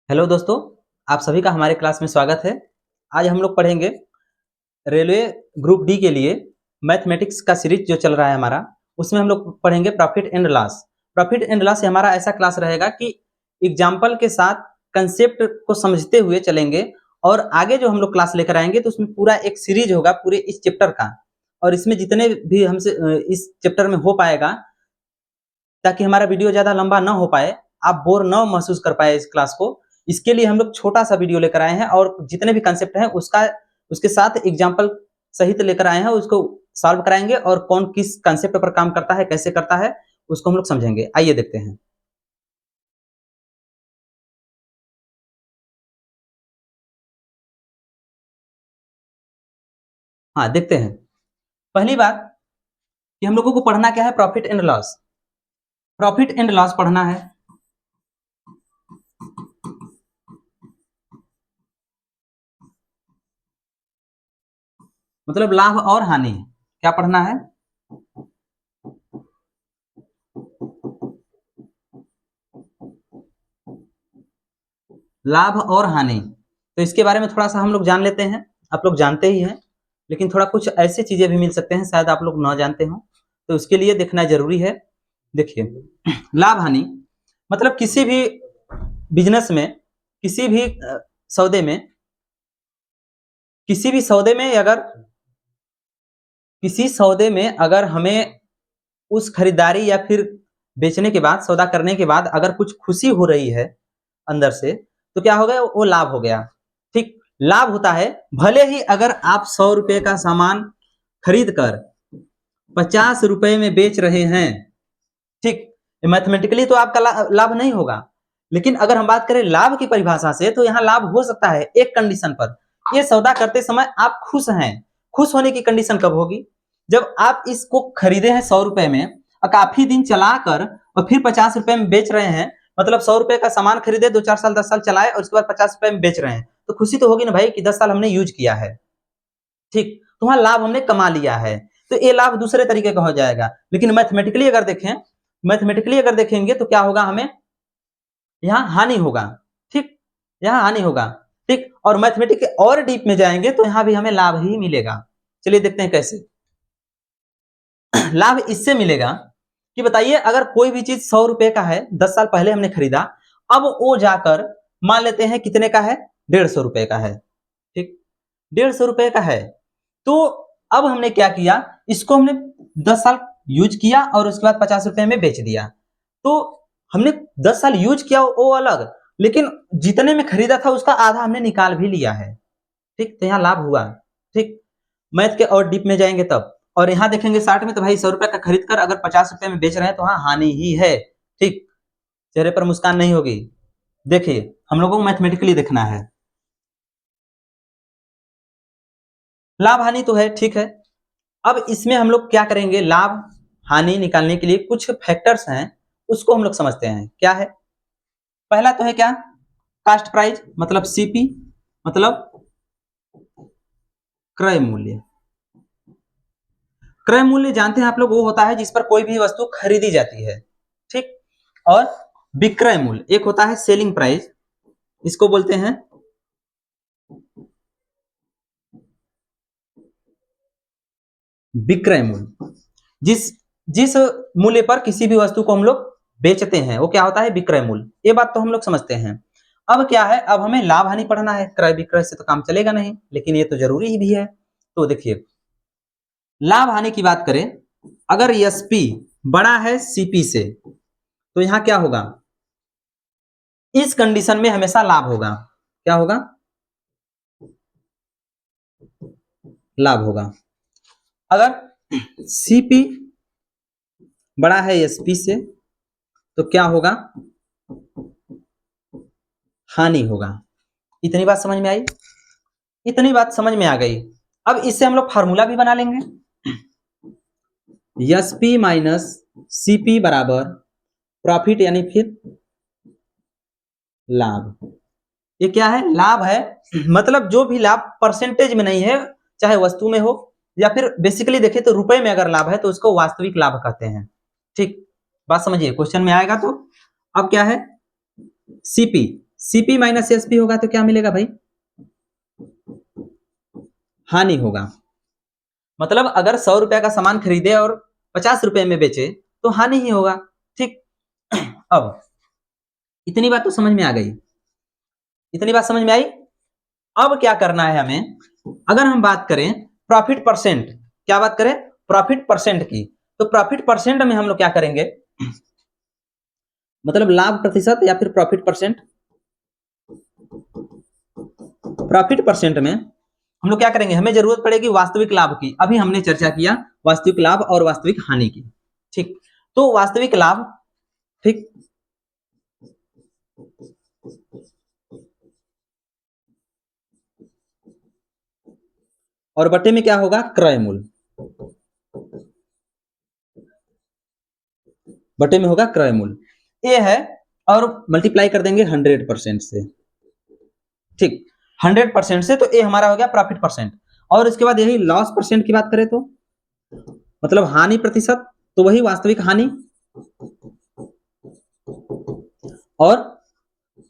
Hello दोस्तों, आप सभी का हमारे क्लास में स्वागत है। आज हम लोग पढ़ेंगे रेलवे ग्रुप डी के लिए मैथमेटिक्स का सीरीज जो चल रहा है हमारा, उसमें हम लोग पढ़ेंगे profit and loss. Profit and loss हमारा ऐसा क्लास रहेगा कि एग्जाम्पल के साथ कंसेप्ट को समझते हुए चलेंगे और आगे जो हम लोग क्लास लेकर आएंगे तो उसमें पूरा एक सीरीज होगा पूरे इस चैप्टर का, और इसमें जितने भी हमसे इस चैप्टर में हो पाएगा, ताकि हमारा वीडियो ज़्यादा लंबा ना हो पाए, आप बोर ना महसूस कर पाए इस क्लास को, इसके लिए हम लोग छोटा सा वीडियो लेकर आए हैं और जितने भी कंसेप्ट हैं उसके साथ एग्जाम्पल सहित लेकर आए हैं। उसको सॉल्व कराएंगे और कौन किस कंसेप्ट पर काम करता है, कैसे करता है, उसको हम लोग समझेंगे। आइए देखते हैं। हाँ, देखते हैं। पहली बात कि हम लोगों को पढ़ना क्या है, profit and loss. Profit and loss पढ़ना है। मतलब लाभ और हानि। क्या पढ़ना है? लाभ और हानि। तो इसके बारे में थोड़ा सा हम लोग जान लेते हैं। आप लोग जानते ही हैं, लेकिन थोड़ा कुछ ऐसी चीजें भी मिल सकते हैं शायद आप लोग ना जानते हो, तो उसके लिए देखना जरूरी है। देखिए, लाभ हानि मतलब किसी भी बिजनेस में, किसी भी सौदे में, किसी भी सौदे में अगर किसी सौदे में अगर हमें उस खरीदारी या फिर बेचने के बाद, सौदा करने के बाद अगर कुछ खुशी हो रही है अंदर से, तो क्या हो गया? वो लाभ हो गया। ठीक, लाभ होता है भले ही अगर आप 100 रुपए का सामान खरीद कर 50 रुपए में बेच रहे हैं। ठीक, मैथमेटिकली तो आपका लाभ नहीं होगा, लेकिन अगर हम बात करें लाभ की परिभाषा से, तो यहाँ लाभ हो सकता है एक कंडीशन पर। ये सौदा करते समय आप खुश हैं। खुश होने की कंडीशन कब होगी? जब आप इसको खरीदे हैं 100 रुपए में और काफी दिन चलाकर और फिर 50 रुपए में बेच रहे हैं। मतलब 100 रुपए का सामान खरीदे, 2-4 साल 10 साल चलाए और उसके बाद 50 रुपए में बेच रहे हैं, तो खुशी तो होगी ना भाई कि 10 साल हमने यूज किया है। ठीक, तो वहां लाभ हमने कमा लिया है। तो ये लाभ दूसरे तरीके का हो जाएगा। लेकिन मैथमेटिकली अगर देखेंगे तो क्या होगा? हमें यहाँ हानि होगा। ठीक, यहाँ हानि होगा। ठीक, और मैथमेटिक्स के और डीप में जाएंगे तो यहाँ भी हमें लाभ ही मिलेगा। चलिए देखते हैं कैसे। लाभ इससे मिलेगा कि बताइए, अगर कोई भी चीज 100 रुपए का है, 10 साल पहले हमने खरीदा, अब वो जाकर मान लेते हैं कितने का है? 150 रुपए का है। ठीक, 150 रुपए का है। तो अब हमने क्या किया? इसको हमने 10 साल यूज किया और उसके बाद 50 रुपए में बेच दिया। तो हमने 10 साल यूज किया वो अलग, लेकिन जितने में खरीदा था उसका आधा हमने निकाल भी लिया है। ठीक, तो यहाँ लाभ हुआ। ठीक, मैथ के और डीप में जाएंगे तब, और यहाँ देखेंगे 60 में, तो भाई 100 रुपए का खरीद कर अगर 50 रुपए में बेच रहे हैं तो हाँ हानि ही है। ठीक, चेहरे पर मुस्कान नहीं होगी। देखिए, हम लोगों को मैथमेटिकली देखना है। लाभ हानि तो है, ठीक है। अब इसमें हम लोग क्या करेंगे? लाभ हानि निकालने के लिए कुछ फैक्टर्स हैं, उसको हम लोग समझते हैं। क्या है? पहला तो है क्या? कास्ट प्राइस, मतलब सीपी, मतलब क्रय मूल्य। क्रय मूल्य जानते हैं आप लोग, वो होता है जिस पर कोई भी वस्तु खरीदी जाती है। ठीक, और विक्रय मूल्य एक होता है सेलिंग प्राइस, इसको बोलते हैं विक्रय मूल्य। जिस जिस मूल्य पर किसी भी वस्तु को हम लोग बेचते हैं वो क्या होता है? विक्रय मूल्य। ये बात तो हम लोग समझते हैं। अब क्या है? अब हमें लाभ हानि पढ़ना है। क्रय विक्रय से तो काम चलेगा नहीं, लेकिन ये तो जरूरी ही भी है। तो देखिए, लाभ हानि की बात करें, अगर एसपी बड़ा है सीपी से, तो यहां क्या होगा? इस कंडीशन में हमेशा लाभ होगा। क्या होगा? लाभ होगा। अगर सीपी बड़ा है एसपी से, तो क्या होगा? हानि होगा। इतनी बात समझ में आई? इतनी बात समझ में आ गई। अब इससे हम लोग फार्मूला भी बना लेंगे। एसपी माइनस सीपी बराबर प्रॉफिट, यानी फिर लाभ। ये क्या है? लाभ है। मतलब जो भी लाभ परसेंटेज में नहीं है, चाहे वस्तु में हो या फिर बेसिकली देखें तो रुपए में अगर लाभ है तो उसको वास्तविक लाभ कहते हैं। ठीक, बात समझिए, क्वेश्चन में आएगा तो। अब क्या है? सीपी सीपी माइनस एसपी होगा तो क्या मिलेगा भाई? हानि होगा। मतलब अगर 100 रुपए का सामान खरीदे और 50 रुपए में बेचे तो हानि ही होगा। ठीक। अब इतनी बात तो समझ में आ गई, इतनी बात समझ में आई। अब क्या करना है हमें, अगर हम बात करें प्रॉफिट परसेंट, क्या बात करें? प्रॉफिट परसेंट की। तो प्रॉफिट परसेंट में हम लोग क्या करेंगे, मतलब लाभ प्रतिशत या फिर प्रॉफिट परसेंट। प्रॉफिट परसेंट में हम लोग क्या करेंगे, हमें जरूरत पड़ेगी वास्तविक लाभ की। अभी हमने चर्चा किया वास्तविक लाभ और वास्तविक हानि की। ठीक, तो वास्तविक लाभ, ठीक, और बटे में क्या होगा, क्रय मूल्य। बटे में होगा क्रय मूल्य, ये है। और मल्टीप्लाई कर देंगे 100% से। ठीक, 100% से, तो ये हमारा हो गया प्रॉफिट परसेंट। और इसके बाद यही लॉस परसेंट की बात करें तो मतलब हानि प्रतिशत, तो वही वास्तविक हानि और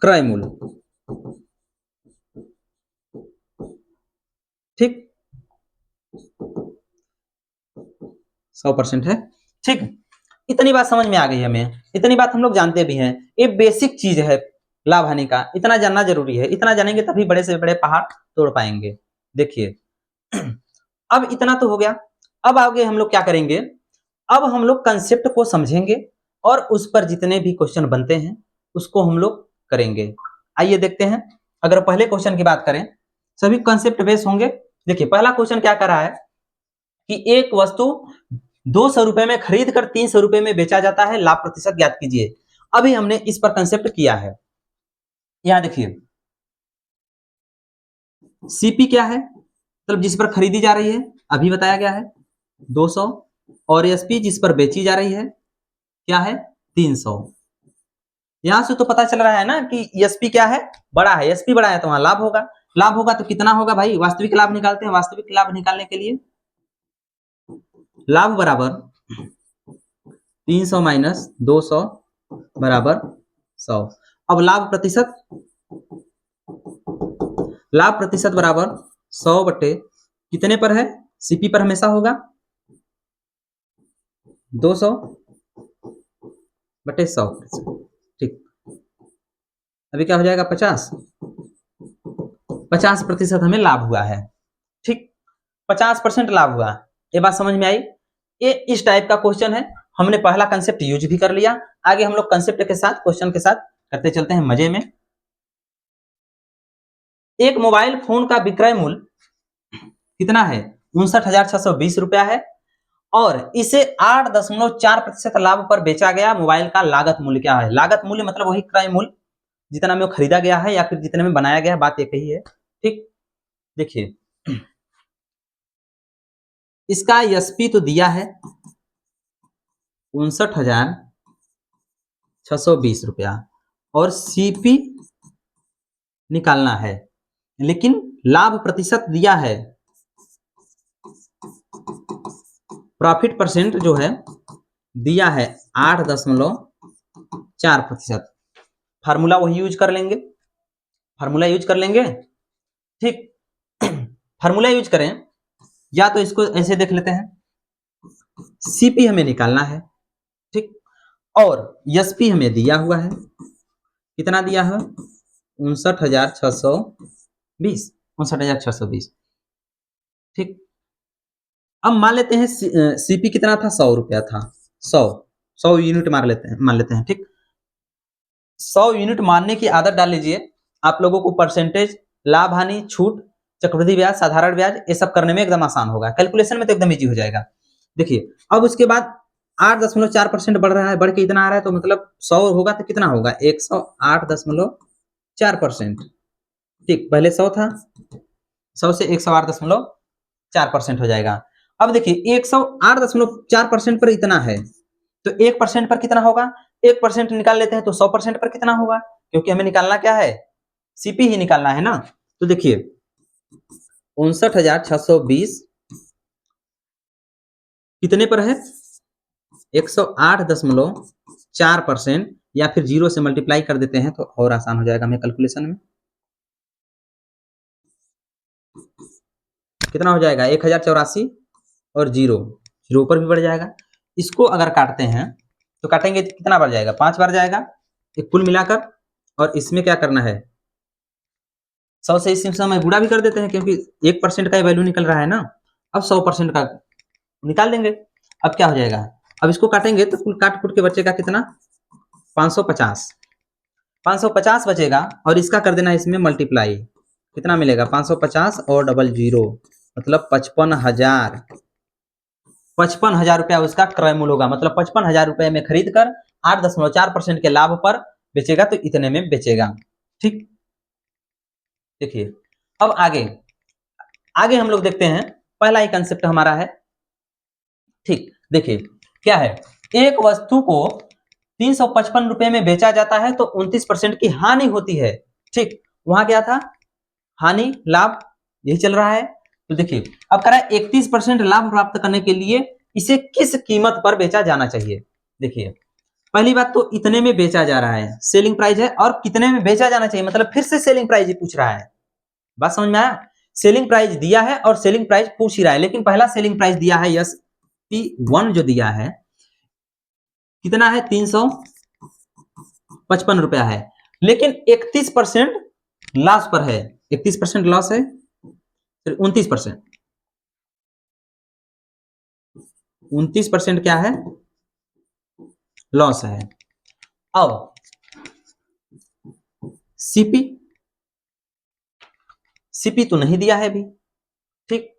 क्रय मूल्य। ठीक, 100% है। ठीक, इतनी बात समझ में आ गई हमें, इतनी बात हम लोग जानते भी हैं। ये बेसिक चीज है लाभ हानि का, इतना जानना जरूरी है। इतना जानेंगे तभी बड़े से बड़े पहाड़ तोड़ पाएंगे। देखिए, अब इतना तो हो गया। अब आगे हम लोग क्या करेंगे, अब हम लोग कंसेप्ट को समझेंगे और उस पर जितने भी क्वेश्चन बनते हैं उसको हम लोग करेंगे। आइए देखते हैं। अगर पहले क्वेश्चन की बात करें, सभी कंसेप्ट बेस होंगे। देखिए, पहला क्वेश्चन क्या कर रहा है कि एक वस्तु 200 रुपए में खरीद कर 300 रुपए में बेचा जाता है, लाभ प्रतिशत ज्ञात कीजिए। अभी हमने इस पर कंसेप्ट किया है। यहां देखिए, सीपी क्या है, मतलब जिस पर खरीदी जा रही है, अभी बताया गया है 200, और एसपी जिस पर बेची जा रही है क्या है, 300। यहां से तो पता चल रहा है ना कि एसपी क्या है, बड़ा है। एसपी बड़ा है तो वहां लाभ होगा। लाभ होगा तो कितना होगा भाई, वास्तविक लाभ निकालते हैं। वास्तविक लाभ निकालने के लिए लाभ बराबर 300 माइनस 200 बराबर 100। अब लाभ प्रतिशत, लाभ प्रतिशत बराबर 100 बटे कितने पर है, सीपी पर हमेशा होगा 200 बटे 100। ठीक, अभी क्या हो जाएगा, 50% हमें लाभ हुआ है। ठीक, 50% लाभ हुआ। ये बात समझ में आई। ये इस टाइप का क्वेश्चन है। हमने पहला कंसेप्ट यूज भी कर लिया। आगे हम लोग कंसेप्ट के साथ, क्वेश्चन के साथ करते चलते हैं मजे में। एक मोबाइल फोन का विक्रय मूल्य कितना है, 59,620 रुपया है, और इसे 8.4% लाभ पर बेचा गया। मोबाइल का लागत मूल्य क्या है? लागत मूल्य मतलब वही क्रय मूल्य, जितना में वो खरीदा गया है या फिर जितने में बनाया गया है, बात एक ही है। ठीक, देखिए, इसका एसपी तो दिया है 59,620 रुपया, और सीपी निकालना है, लेकिन लाभ प्रतिशत दिया है, प्रॉफिट परसेंट जो है दिया है 8.4%। फार्मूला वही यूज कर लेंगे, फार्मूला यूज कर लेंगे। ठीक, फार्मूला यूज करें, या तो इसको ऐसे देख लेते हैं, सीपी हमें निकालना है, ठीक, और एसपी हमें दिया हुआ है, कितना दिया है, 59,620, 59,620। ठीक, अब मान लेते हैं सीपी कितना था, 100 रुपया था, 100 यूनिट मान लेते हैं। ठीक, 100 यूनिट मानने की आदत डाल लीजिए। आप लोगों को परसेंटेज, लाभ हानि, छूट, चक्रवृद्धि ब्याज, साधारण ब्याज, ये सब करने में एकदम आसान होगा। कैलकुलेशन में तो एकदम इजी हो जाएगा। देखिए, अब उसके बाद 8.4% बढ़ रहा है, बढ़ के इतना आ रहा है, तो मतलब 100 होगा तो कितना होगा, 108.4%। ठीक, पहले 100 था, 100 से 108.4% हो जाएगा। अब देखिए, 108.4% पर इतना है, तो 1% पर कितना होगा, 1% निकाल लेते हैं तो 100% पर कितना होगा, क्योंकि हमें निकालना क्या है, सीपी ही निकालना है ना। तो देखिए, 59,620 कितने पर है, 108.4%, या फिर 0 से मल्टीप्लाई कर देते हैं तो और आसान हो जाएगा हमें कैलकुलेशन में। कितना हो जाएगा 1084 और 0 ऊपर भी बढ़ जाएगा। इसको अगर काटते हैं तो काटेंगे तो कितना बार जाएगा 5 बार जाएगा ये कुल मिलाकर। और इसमें क्या करना है 100 से इस समय गुणा भी कर देते हैं क्योंकि 1% का वैल्यू निकल रहा है ना। अब 100% का निकाल देंगे। अब क्या हो जाएगा अब इसको काटेंगे तो कुल काट कुट के बचेगा कितना 550 बचेगा और इसका कर देना इसमें मल्टीप्लाई। कितना मिलेगा 550 और 00 मतलब 55,000। 55,000 रुपया उसका क्रय मूल्य होगा मतलब 55,000 रुपए में खरीद कर 8.4% के लाभ पर बेचेगा तो इतने में बेचेगा। ठीक देखिए अब आगे हम लोग देखते हैं। पहला ही कंसेप्ट हमारा है। ठीक देखिए क्या है एक वस्तु को 355 रुपए में बेचा जाता है तो 29% की हानि होती है। ठीक वहां क्या था हानि लाभ यही चल रहा है। तो देखिए अब कह रहा है 31% लाभ प्राप्त करने के लिए इसे किस कीमत पर बेचा जाना चाहिए। देखिए पहली बात तो इतने में बेचा जा रहा है सेलिंग प्राइस है और कितने में बेचा जाना चाहिए मतलब फिर से सेलिंग प्राइस ही पूछ रहा है। बात समझ में आया सेलिंग प्राइस दिया है और सेलिंग प्राइस पूछ ही रहा है लेकिन पहला सेलिंग प्राइस दिया है SP1 जो दिया है कितना है 355 रुपया है लेकिन 31% लॉस पर है 31% लॉस है फिर 29% क्या है लॉस है। अब सीपी तो नहीं दिया है अभी। ठीक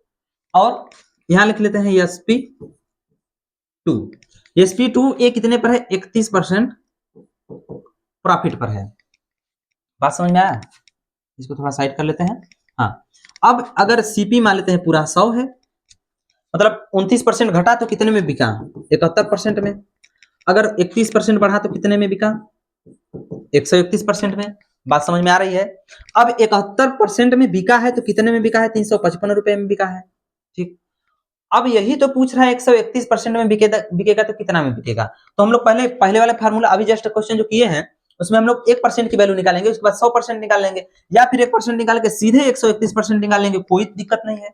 और यहां लिख लेते हैं SP2 ये कितने पर है 31% प्रॉफिट पर है। बात समझ में आया इसको थोड़ा साइड कर लेते हैं। हाँ अब अगर सीपी मान लेते हैं पूरा 100 है मतलब 29% घटा तो कितने में बिका 71% में। अगर 31% बढ़ा तो कितने में बिका 131% में। बात समझ में आ रही है। अब 71% में बिका है तो कितने में बिका है 355 रुपए में बिका है। ठीक अब यही तो पूछ रहा है 131% में बिकेगा तो कितना में बिकेगा। तो हम लोग पहले वाले फार्मूला अभी जस्ट क्वेश्चन जो किए हैं उसमें हम लोग 1% की वैल्यू निकालेंगे उसके बाद 100% निकाल लेंगे या फिर 1% निकाल के सीधे 131% निकाल लेंगे कोई दिक्कत नहीं है।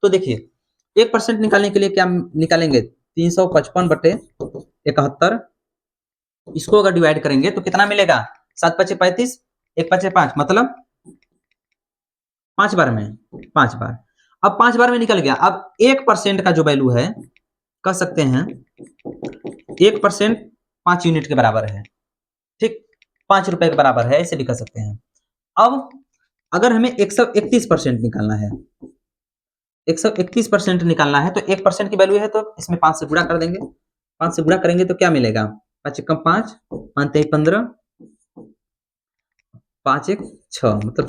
तो देखिए 1% निकालने के लिए क्या निकालेंगे 355/71 इसको अगर डिवाइड करेंगे तो कितना मिलेगा 7 5 35 1 5 5 मतलब 5 बार में 5 बार। अब 5 बार में निकल गया। अब 1% का जो वैल्यू है कह सकते हैं 1% 5 यूनिट के बराबर है। ठीक 5 रुपए के बराबर है ऐसे भी कह सकते हैं। अब अगर हमें 131% निकालना है 131% निकालना है तो 1% की वैल्यू है तो इसमें 5 से गुणा कर देंगे। 5 से गुणा करेंगे तो क्या मिलेगा 5 कम 5 5 3 15 5 1 6 मतलब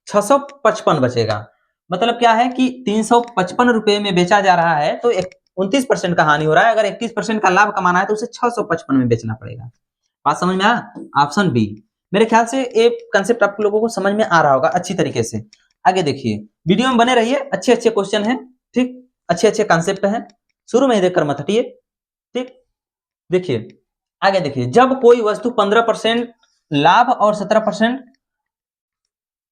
655 बचेगा। मतलब क्या है कि 355 रुपए में बेचा जा रहा है तो 29% का हानि हो रहा है। अगर 21% का लाभ कमाना है तो उसे 655 में बेचना पड़ेगा। बात समझ में आया ऑप्शन बी। मेरे ख्याल से ये कंसेप्ट आप लोगों को समझ में आ रहा होगा अच्छी तरीके से। आगे देखिए वीडियो में बने रहिए अच्छे अच्छे क्वेश्चन हैं। ठीक अच्छे अच्छे कंसेप्ट हैं शुरू में ही देखकर मत हटिए। ठीक देखिए आगे देखिए जब कोई वस्तु 15% लाभ और 17%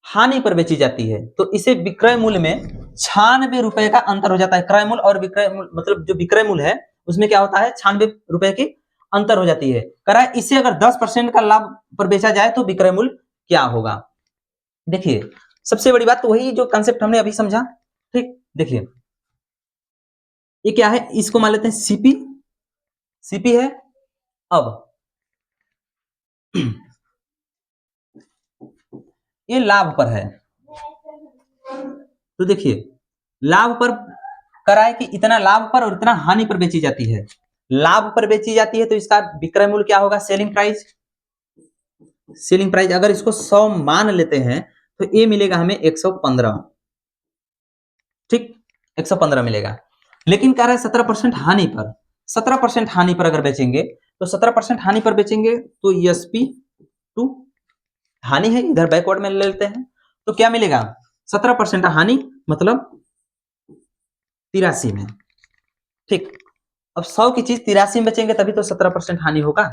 हानि पर बेची जाती है तो इसे विक्रय मूल्य में 96 रुपए का अंतर हो जाता है। क्रय मूल्य और विक्रय मूल्य मतलब जो विक्रय मूल्य है उसमें क्या होता है 96 रुपए की अंतर हो जाती है। करा इसे अगर 10% का लाभ पर बेचा जाए तो विक्रय मूल्य क्या होगा। देखिए सबसे बड़ी बात तो वही जो कंसेप्ट हमने अभी समझा। ठीक देखिए ये क्या है इसको मान लेते हैं सीपी है। अब ये लाभ पर है तो देखिए लाभ पर कराए कि इतना लाभ पर और इतना हानि पर बेची जाती है। लाभ पर बेची जाती है तो इसका विक्रय मूल्य क्या होगा सेलिंग प्राइस अगर इसको 100 मान लेते हैं तो ये मिलेगा हमें 115। ठीक 115 मिलेगा लेकिन कह रहा है 17% हानि पर 17% हानि पर अगर बेचेंगे तो 17% हानि पर बेचेंगे तो SP2 हानि है इधर बैकवर्ड में ले लेते हैं तो क्या मिलेगा 17% हानि मतलब 83 में। ठीक अब 100 की चीज 83 में बेचेंगे तभी तो 17% हानि होगा।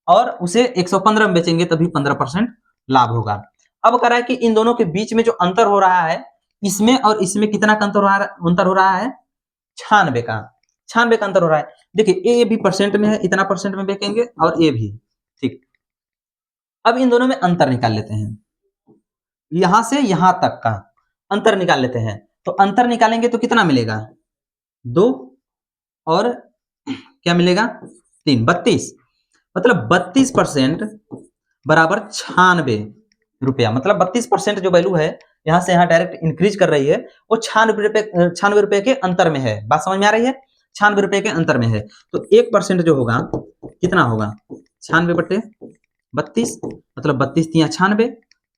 और उसे 115 में बेचेंगे तभी 15% लाभ होगा। अब कह रहा है कि इन दोनों के बीच में जो अंतर हो रहा है, इसमें और इसमें कितना का अंतर हो रहा है? 96 का। 96 का अंतर हो रहा है। देखिए ए भी परसेंट में है, इतना परसेंट में बेचेंगे और ए भी। ठीक, अब इन दोनों में अंतर निकाल लेते हैं, यहां से यहां तक का अंतर निकाल लेते हैं। तो अंतर निकालेंगे तो कितना मिलेगा? 2 और क्या मिलेगा? 3, 32। मतलब 32% बराबर 96 रुपया। मतलब 32% जो वैल्यू है यहां से यहां डायरेक्ट इंक्रीज कर रही है, वो 96 रुपए के अंतर में है। बात समझ में आ रही है? 96 रुपए के अंतर में है। तो 1% जो होगा कितना होगा? 96 बटे 32, मतलब 32 तिया 96,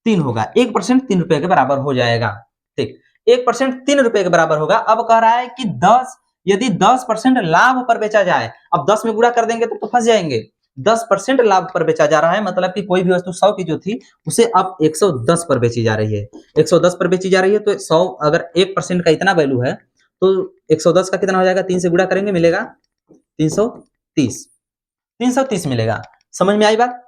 3 होगा। 1% 3 रुपए के बराबर हो जाएगा। ठीक, 1% 3 रुपए के बराबर होगा। अब कह रहा है कि 10, यदि 10% लाभ पर बेचा जाए, अब 10 में गुणा कर देंगे तो फंस जाएंगे। 10% लाभ पर बेचा जा रहा है, मतलब कि कोई भी वस्तु 100 की जो थी उसे अब 110 पर बेची जा रही है। 110 पर बेची जा रही है तो 100 अगर 1% का इतना वैल्यू है तो 110 का कितना हो जाएगा? 3 से गुणा करेंगे मिलेगा 330। 330 मिलेगा। समझ में आई बात?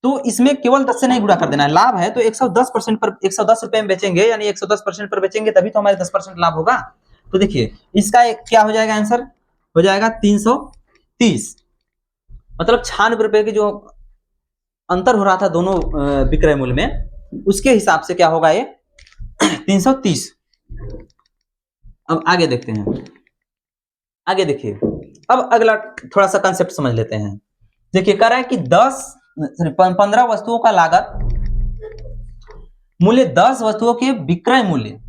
तो इसमें केवल 10 से नहीं गुणा कर देना है। लाभ है तो 110% पर 110 रुपए में बेचेंगे, यानी 110% पर बेचेंगे तभी तो हमारे 10% लाभ होगा। तो देखिए इसका क्या हो जाएगा आंसर? हो जाएगा 330। मतलब 96 रुपए की जो अंतर हो रहा था दोनों विक्रय मूल्य में, उसके हिसाब से क्या होगा ये? 330। अब आगे देखते हैं, आगे देखिए। अब अगला थोड़ा सा कंसेप्ट समझ लेते हैं। देखिए कह रहा है कि 15 वस्तुओं का लागत मूल्य 10 वस्तुओं के विक्रय मूल्य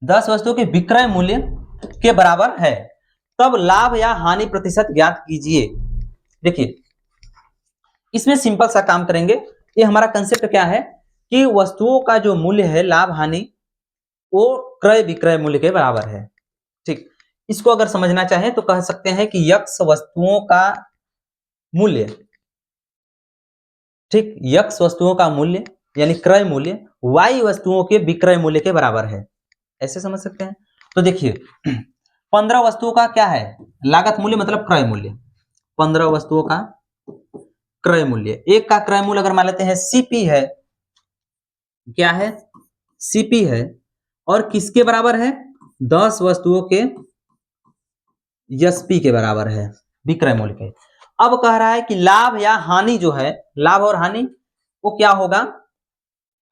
10 वस्तुओं के विक्रय मूल्य के बराबर है, तब लाभ या हानि प्रतिशत ज्ञात कीजिए। देखिए इसमें सिंपल सा काम करेंगे। ये हमारा कंसेप्ट क्या है कि वस्तुओं का जो मूल्य है, लाभ हानि, वो क्रय विक्रय मूल्य के बराबर है। ठीक, इसको अगर समझना चाहें तो कह सकते हैं कि यक्स वस्तुओं का मूल्य, ठीक, यक्स वस्तुओं का मूल्य यानी क्रय मूल्य वाई वस्तुओं के विक्रय मूल्य के बराबर है, ऐसे समझ सकते हैं। तो देखिए 15 वस्तुओं का क्या है? लागत मूल्य मतलब क्रय मूल्य। 15 वस्तुओं का क्रय मूल्य, एक का क्रय मूल्य अगर मान लेते हैं सीपी है, क्या है? सीपी है, और किसके बराबर है? 10 वस्तुओं के एसपी के बराबर है, विक्रय मूल्य के। अब कह रहा है कि लाभ या हानि जो है, लाभ और हानि वो क्या होगा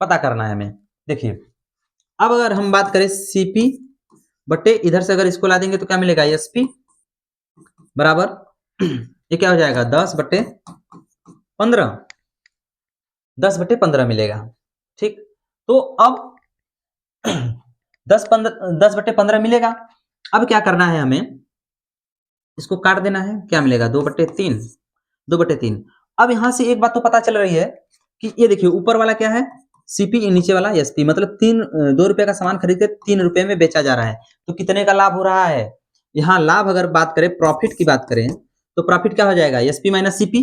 पता करना है हमें। देखिए अब अगर हम बात करें सीपी बटे, इधर से अगर इसको ला देंगे तो क्या मिलेगा? एसपी बराबर ये क्या हो जाएगा? 10 बटे 15, 10 बटे 15 मिलेगा। ठीक, तो अब 10 बटे 15 मिलेगा। अब क्या करना है हमें? इसको काट देना है, क्या मिलेगा? 2 बटे 3, 2 बटे 3। अब यहां से एक बात तो पता चल रही है कि ये देखिए ऊपर वाला क्या है? सीपी, नीचे वाला एसपी, मतलब 2 रुपए का सामान खरीद के 3 रुपए में बेचा जा रहा है, तो कितने का लाभ हो रहा है? यहाँ लाभ अगर बात करें, प्रॉफिट की बात करें, तो प्रॉफिट क्या हो जाएगा? SP minus CP.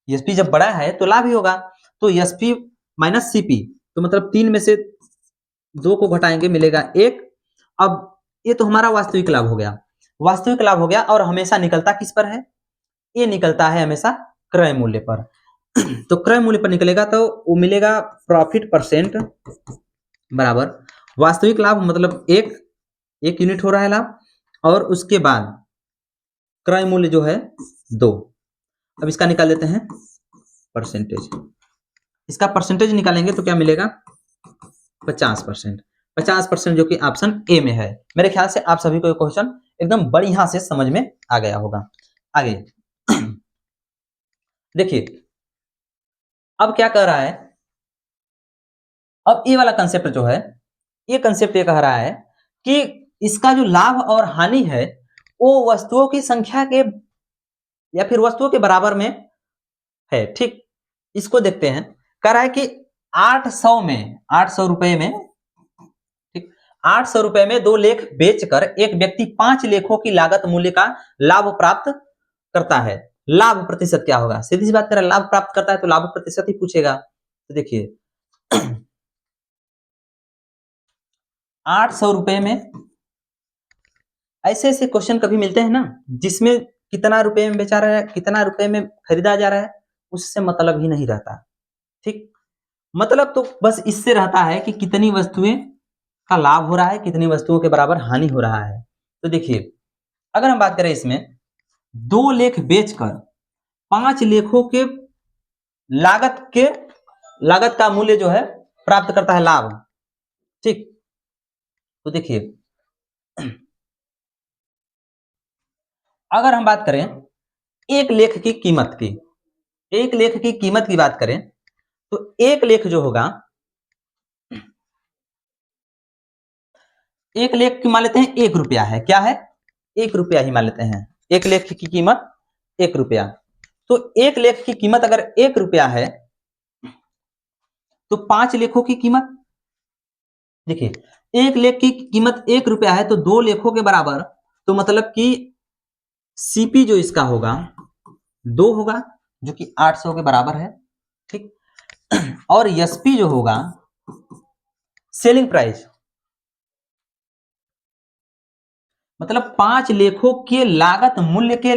एसपी जब बड़ा है तो लाभ ही होगा, तो एसपी माइनस सीपी, तो मतलब 3 में से 2 को घटाएंगे मिलेगा 1। अब ये तो हमारा वास्तविक लाभ हो गया, वास्तविक लाभ हो गया। और हमेशा निकलता किस पर है? ये निकलता है हमेशा क्रय मूल्य पर। तो क्रय मूल्य पर निकलेगा तो वो मिलेगा प्रॉफिट परसेंट बराबर वास्तविक लाभ, मतलब एक यूनिट हो रहा है लाभ, और उसके बाद क्रय मूल्य जो है 2। अब इसका निकाल देते हैं परसेंटेज। इसका परसेंटेज निकालेंगे तो क्या मिलेगा? 50%। 50% जो कि ऑप्शन ए में है। मेरे ख्याल से आप सभी को ये क्वेश्चन एकदम बढ़िया से समझ में आ गया होगा। आगे देखिए अब क्या कह रहा है? अब ये वाला कंसेप्ट जो है, ये कंसेप्ट ये कह रहा है कि इसका जो लाभ और हानि है वो वस्तुओं की संख्या के या फिर वस्तुओं के बराबर में है। ठीक, इसको देखते हैं। कह रहा है कि 800 में, 800 रुपए में, ठीक, 800 रुपए में 2 लेख बेचकर एक व्यक्ति 5 लेखों की लागत मूल्य का लाभ प्राप्त करता है। लाभ प्रतिशत क्या होगा? सीधी सी बात करें, लाभ प्राप्त करता है तो लाभ प्रतिशत ही पूछेगा। तो देखिए 800 रुपए में, ऐसे ऐसे क्वेश्चन कभी मिलते हैं ना जिसमें कितना रुपए में बेचा रहा है, कितना रुपए में खरीदा जा रहा है, उससे मतलब ही नहीं रहता। ठीक, मतलब तो बस इससे रहता है कि कितनी वस्तुएं का लाभ हो रहा है, कितनी वस्तुओं के बराबर हानि हो रहा है। तो देखिए, अगर हम बात करें इसमें 2 लेख बेचकर 5 लेखों के लागत का मूल्य जो है प्राप्त करता है लाभ। ठीक, तो देखिए, अगर हम बात करें एक लेख की कीमत की, एक लेख की कीमत की बात करें तो एक लेख जो होगा, एक लेख की मान लेते हैं 1 रुपया है। क्या है? 1 रुपया ही मान लेते हैं। एक लेख की कीमत 1 रुपया। तो एक लेख की कीमत अगर 1 रुपया है तो 5 लेखों की कीमत, देखिए, एक लेख की कीमत 1 रुपया है तो 2 लेखों के बराबर, तो मतलब कि सीपी जो इसका होगा 2 होगा, जो कि 800 के बराबर है। ठीक, और एसपी जो होगा सेलिंग प्राइस, मतलब 5 लेखों के लागत मूल्य के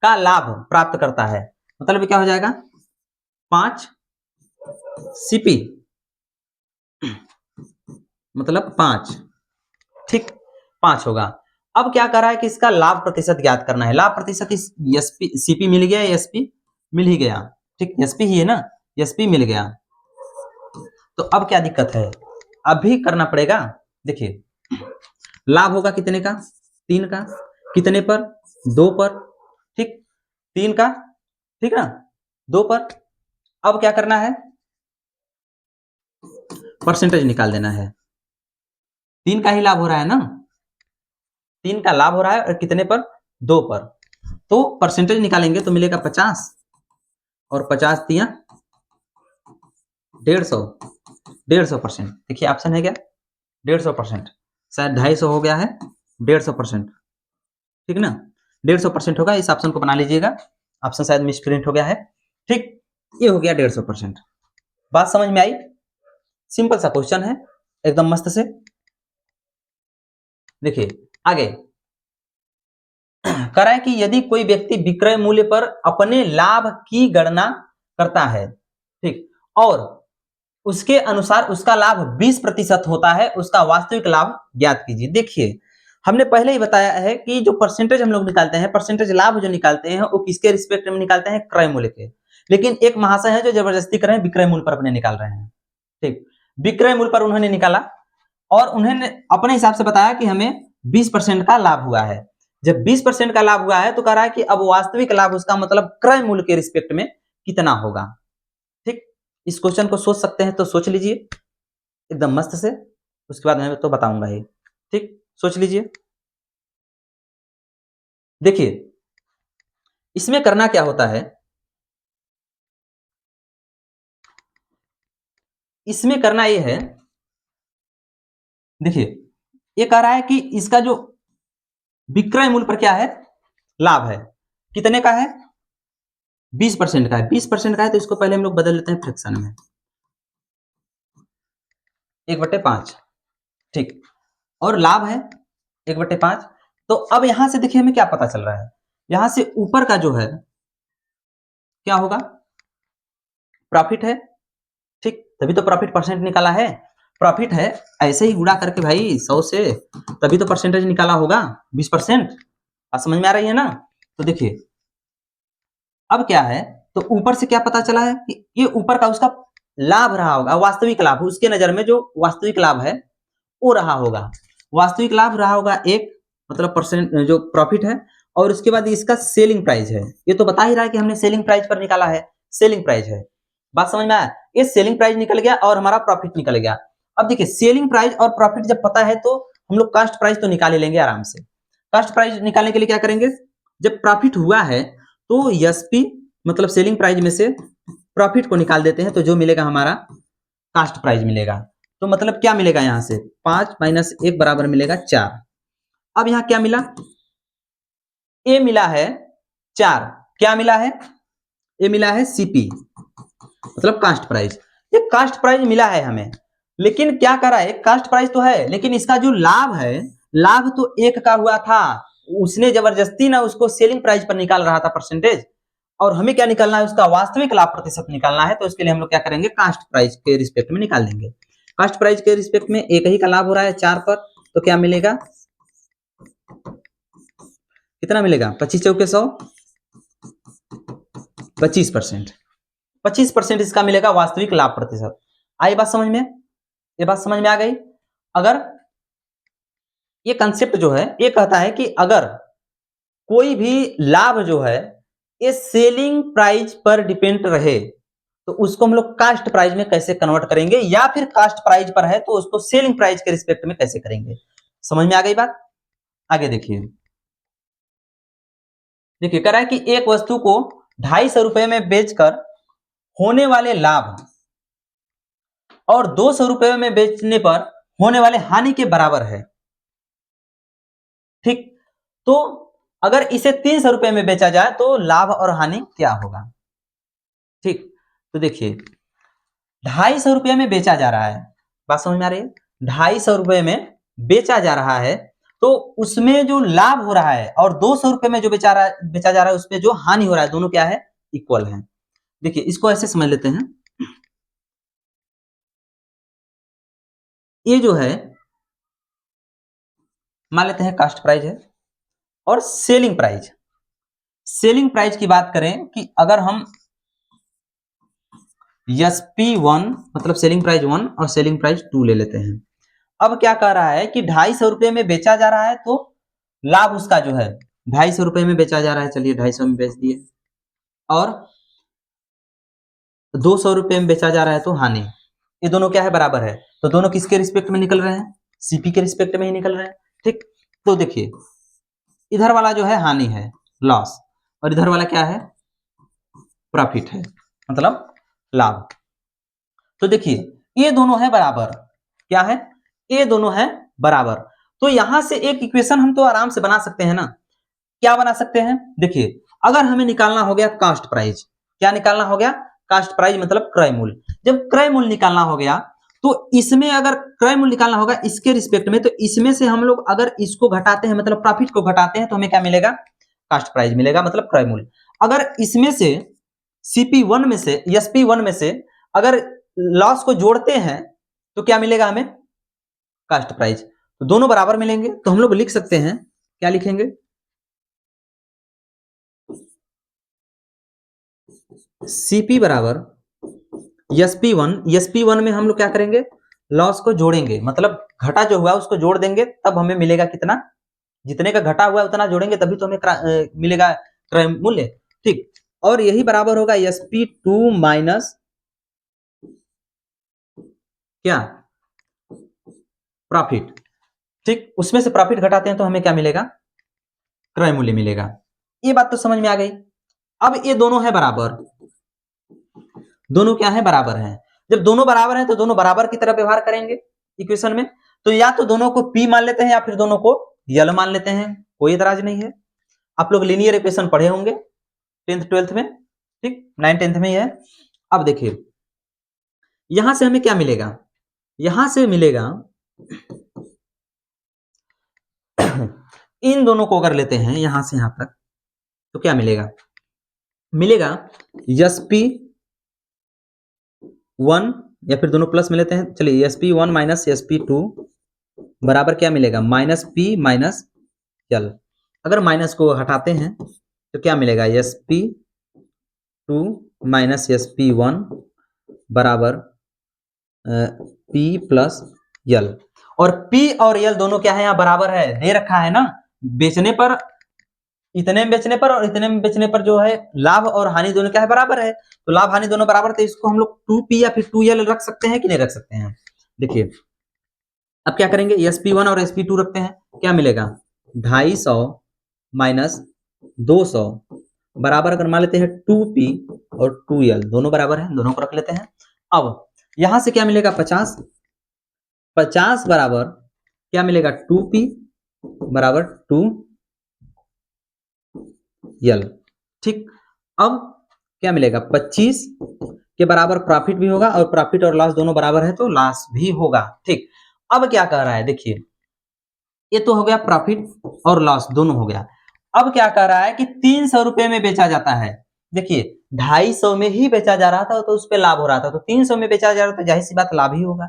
का लाभ प्राप्त करता है। मतलब क्या हो जाएगा? 5 सीपी मतलब 5। ठीक, 5 होगा। अब क्या कर रहा है कि इसका लाभ प्रतिशत ज्ञात करना है। लाभ प्रतिशत इस एसपी सीपी मिल गया, एसपी मिल ही गया। ठीक, एसपी ही है ना, एसपी मिल गया। तो अब क्या दिक्कत है? अब भी करना पड़ेगा। देखिए, लाभ होगा कितने का? 3 का। कितने पर? 2 पर। ठीक, 3 का, ठीक ना, 2 पर। अब क्या करना है? परसेंटेज निकाल देना है। 3 का ही लाभ हो रहा है ना, 3 का लाभ हो रहा है और कितने पर? 2 पर। तो परसेंटेज निकालेंगे तो मिलेगा 50, और 50 दिया 150%। देखिए ऑप्शन है क्या? 150%। शायद 250 हो गया है, 150%। ठीक ना, 150% होगा। इस ऑप्शन को बना लीजिएगा, ऑप्शन शायद मिसप्रिंट हो गया है। ठीक, ये हो गया 150%। बात समझ में आई? सिंपल सा क्वेश्चन है, एकदम मस्त से। देखिए आगे कह रहा है कि यदि कोई व्यक्ति विक्रय मूल्य पर अपने लाभ की गणना करता है, ठीक, और उसके अनुसार उसका लाभ 20% होता है, उसका वास्तविक लाभ ज्ञात कीजिए। देखिए, हमने पहले ही बताया है कि जो परसेंटेज हम लोग निकालते हैं, परसेंटेज लाभ जो निकालते हैं, वो किसके रिस्पेक्ट में निकालते हैं? क्रय मूल्य के। लेकिन एक महाशय है जो जबरदस्ती कर रहे हैं, विक्रय मूल्य पर अपने निकाल रहे हैं। ठीक, विक्रय मूल्य पर उन्होंने निकाला और उन्होंने अपने हिसाब से बताया कि हमें 20% का लाभ हुआ है। जब 20% का लाभ हुआ है तो कह रहा है कि अब वास्तविक लाभ उसका मतलब क्रय मूल्य के रिस्पेक्ट में कितना होगा। ठीक, इस क्वेश्चन को सोच सकते हैं तो सोच लीजिए एकदम मस्त से, उसके बाद मैं तो बताऊंगा ही। ठीक, सोच लीजिए। देखिए, इसमें करना क्या होता है, इसमें करना यह है, देखिए, ये कह रहा है कि इसका जो विक्रय मूल्य पर क्या है? लाभ है। कितने का है? 20% का है। 20% का है तो इसको पहले हम लोग बदल लेते हैं फ्रैक्शन में, 1/5। ठीक, और लाभ है 1/5। तो अब यहां से देखिए हमें क्या पता चल रहा है, यहां से ऊपर का जो है क्या होगा? प्रॉफिट है। ठीक, तभी तो प्रॉफिट परसेंट निकाला है। प्रॉफिट है, ऐसे ही गुणा करके भाई 100 से, तभी तो परसेंटेज निकाला होगा 20%। बात समझ में आ रही है ना? तो देखिए, अब क्या है, तो ऊपर से क्या पता चला है कि ये ऊपर का उसका लाभ रहा होगा, वास्तविक लाभ। उसके नजर में जो वास्तविक लाभ है वो रहा होगा, वास्तविक लाभ रहा होगा 1, मतलब परसेंट जो प्रॉफिट है। और उसके बाद इसका सेलिंग प्राइस है, ये तो बता ही रहा है कि हमने सेलिंग प्राइस पर निकाला है, सेलिंग प्राइस है। बात समझ में आया? ये सेलिंग प्राइस निकल गया और हमारा प्रॉफिट निकल गया। अब देखिए, सेलिंग प्राइस और प्रॉफिट जब पता है तो हम लोग कास्ट प्राइस तो निकाल ही लेंगे आराम से। कास्ट प्राइस निकालने के लिए क्या करेंगे? जब प्रॉफिट हुआ है तो एसपी मतलब सेलिंग प्राइस में से प्रॉफिट को निकाल देते हैं, तो जो मिलेगा हमारा कास्ट प्राइस मिलेगा। तो मतलब क्या मिलेगा यहां से? 5 - 1 बराबर मिलेगा 4। अब यहां क्या मिला? ए मिला है 4। क्या मिला है? ए मिला है सीपी मतलब कास्ट प्राइस। ये कास्ट प्राइस मिला है हमें, लेकिन क्या कर रहा है, कास्ट प्राइस तो है लेकिन इसका जो लाभ है, लाभ तो 1 का हुआ था, उसने जबरदस्ती ना उसको सेलिंग प्राइस पर निकाल रहा था परसेंटेज, और हमें क्या निकालना है, उसका वास्तविक लाभ प्रतिशत निकालना है। तो इसके लिए हम लोग क्या करेंगे, कास्ट प्राइस के रिस्पेक्ट में निकाल देंगे। कास्ट प्राइस के रिस्पेक्ट में एक ही का लाभ हो रहा है 4 पर, तो क्या मिलेगा, कितना मिलेगा, 25 चौके 100, 25%। 25% इसका मिलेगा वास्तविक लाभ प्रतिशत। आई बात समझ में, ये बात समझ में आ गई। अगर ये कंसेप्ट जो है ये कहता है कि अगर कोई भी लाभ जो है ये सेलिंग प्राइस पर डिपेंड रहे तो उसको हम लोग कास्ट प्राइस में कैसे कन्वर्ट करेंगे, या फिर कास्ट प्राइस पर है तो उसको सेलिंग प्राइस के रिस्पेक्ट में कैसे करेंगे। समझ में आ गई बात। आगे देखिए, देखिए कह रहा है कि एक वस्तु को 250 रुपए में बेचकर होने वाले लाभ और 200 रुपए में बेचने पर होने वाले हानि के बराबर है। ठीक, तो अगर इसे 300 रुपए में बेचा जाए तो लाभ और हानि क्या होगा। ठीक, तो देखिए 250 रुपए में बेचा जा रहा है, बात समझ में आ रही है, 250 रुपए में बेचा जा रहा है, तो उसमें जो लाभ हो रहा है और 200 रुपए में जो बेचा जा रहा है उसमें जो हानि हो रहा है, दोनों क्या है, इक्वल है। देखिए इसको ऐसे समझ लेते हैं, ये जो है मान लेते हैं कास्ट प्राइस है और सेलिंग प्राइस। सेलिंग प्राइस की बात करें कि अगर हम SP1 मतलब सेलिंग प्राइस 1 और सेलिंग प्राइस 2 ले लेते हैं। अब क्या कह रहा है कि 250 रुपए में बेचा जा रहा है तो लाभ उसका जो है 250 रुपए में बेचा जा रहा है, चलिए 250 में बेच दिए, और 200 रुपए में बेचा जा रहा है तो हानि, ये दोनों क्या है, बराबर है। तो दोनों किसके रिस्पेक्ट में निकल रहे हैं, सीपी के रिस्पेक्ट में ही निकल रहे हैं। ठीक, तो देखिए इधर वाला जो है हानि है, लॉस, और इधर वाला क्या है, प्रॉफिट है, मतलब लाभ। तो देखिए ये दोनों है बराबर, क्या है, ये दोनों है बराबर। तो यहां से एक इक्वेशन हम तो आराम से बना सकते हैं ना, क्या बना सकते हैं, देखिए अगर हमें निकालना हो गया कास्ट प्राइस, क्या निकालना हो गया, कास्ट प्राइस मतलब क्रय मूल्य। जब क्रय मूल्य निकालना हो गया तो इसमें अगर क्रय मूल्य निकालना होगा इसके रिस्पेक्ट में, तो इसमें से हम लोग अगर इसको घटाते हैं मतलब प्रॉफिट को घटाते हैं तो हमें क्या मिलेगा, कास्ट प्राइस मिलेगा, मतलब क्रय मूल्य। अगर इसमें से CP1 में से SP1 में से अगर लॉस को जोड़ते हैं तो क्या मिलेगा हमें, कास्ट प्राइस। तो दोनों बराबर मिलेंगे, तो हम लोग लिख सकते हैं, क्या लिखेंगे, CP बराबर SP1 में हम लोग क्या करेंगे, लॉस को जोड़ेंगे, मतलब घटा जो हुआ उसको जोड़ देंगे, तब हमें मिलेगा कितना, जितने का घटा हुआ उतना जोड़ेंगे तभी तो हमें मिलेगा क्रय मूल्य। ठीक, और यही बराबर होगा SP2 माइनस क्या, प्रॉफिट। ठीक, उसमें से प्रॉफिट घटाते हैं तो हमें क्या मिलेगा, क्रय मूल्य मिलेगा। ये बात तो समझ में आ गई। अब ये दोनों है बराबर, दोनों क्या है, बराबर है। जब दोनों बराबर हैं तो दोनों बराबर की तरह व्यवहार करेंगे इक्वेशन में, तो या तो दोनों को P मान लेते हैं या फिर दोनों को L मान लेते हैं, कोई इतराज नहीं है। आप लोग लीनियर इक्वेशन पढ़े होंगे 10th 12th में, ठीक, 9th 10th में ही है। अब देखिए यहां से हमें क्या मिलेगा, यहां से मिलेगा इन दोनों को अगर लेते हैं यहां से यहां तक तो क्या मिलेगा, मिलेगा SP1 या फिर दोनों प्लस में लेते हैं, चलिए SP1 माइनस SP2 बराबर क्या मिलेगा, -P माइनस L। अगर माइनस को हटाते हैं तो क्या मिलेगा, SP2 माइनस SP1 बराबर P प्लस L। और P और L दोनों क्या है, यहाँ बराबर है, दे रखा है ना, बेचने पर इतने में बेचने पर और इतने में बेचने पर जो है लाभ और हानि दोनों क्या है, बराबर है। तो लाभ हानि दोनों बराबर, तो इसको हम लोग 2P या फिर 2L रख सकते हैं कि नहीं रख सकते हैं। देखिए अब क्या करेंगे, SP1 और SP2 रखते हैं, क्या मिलेगा, 250 माइनस 200 बराबर अगर मान लेते हैं 2P और 2L, दोनों बराबर है, दोनों को रख लेते हैं। अब यहां से क्या मिलेगा, 50 बराबर क्या मिलेगा, 2P बराबर 2L। ठीक, अब क्या मिलेगा, 25 के बराबर प्रॉफिट भी होगा, और प्रॉफिट और लॉस दोनों बराबर है तो लॉस भी होगा। ठीक, अब क्या कह रहा है, देखिए ये तो हो गया प्रॉफिट और लॉस दोनों हो गया। अब क्या कर रहा है कि 300 रुपए में बेचा जाता है। देखिए 250 में ही बेचा जा रहा था तो उस पर लाभ हो रहा था, तो 300 में बेचा जा रहा था, जाहिर सी बात लाभ ही होगा।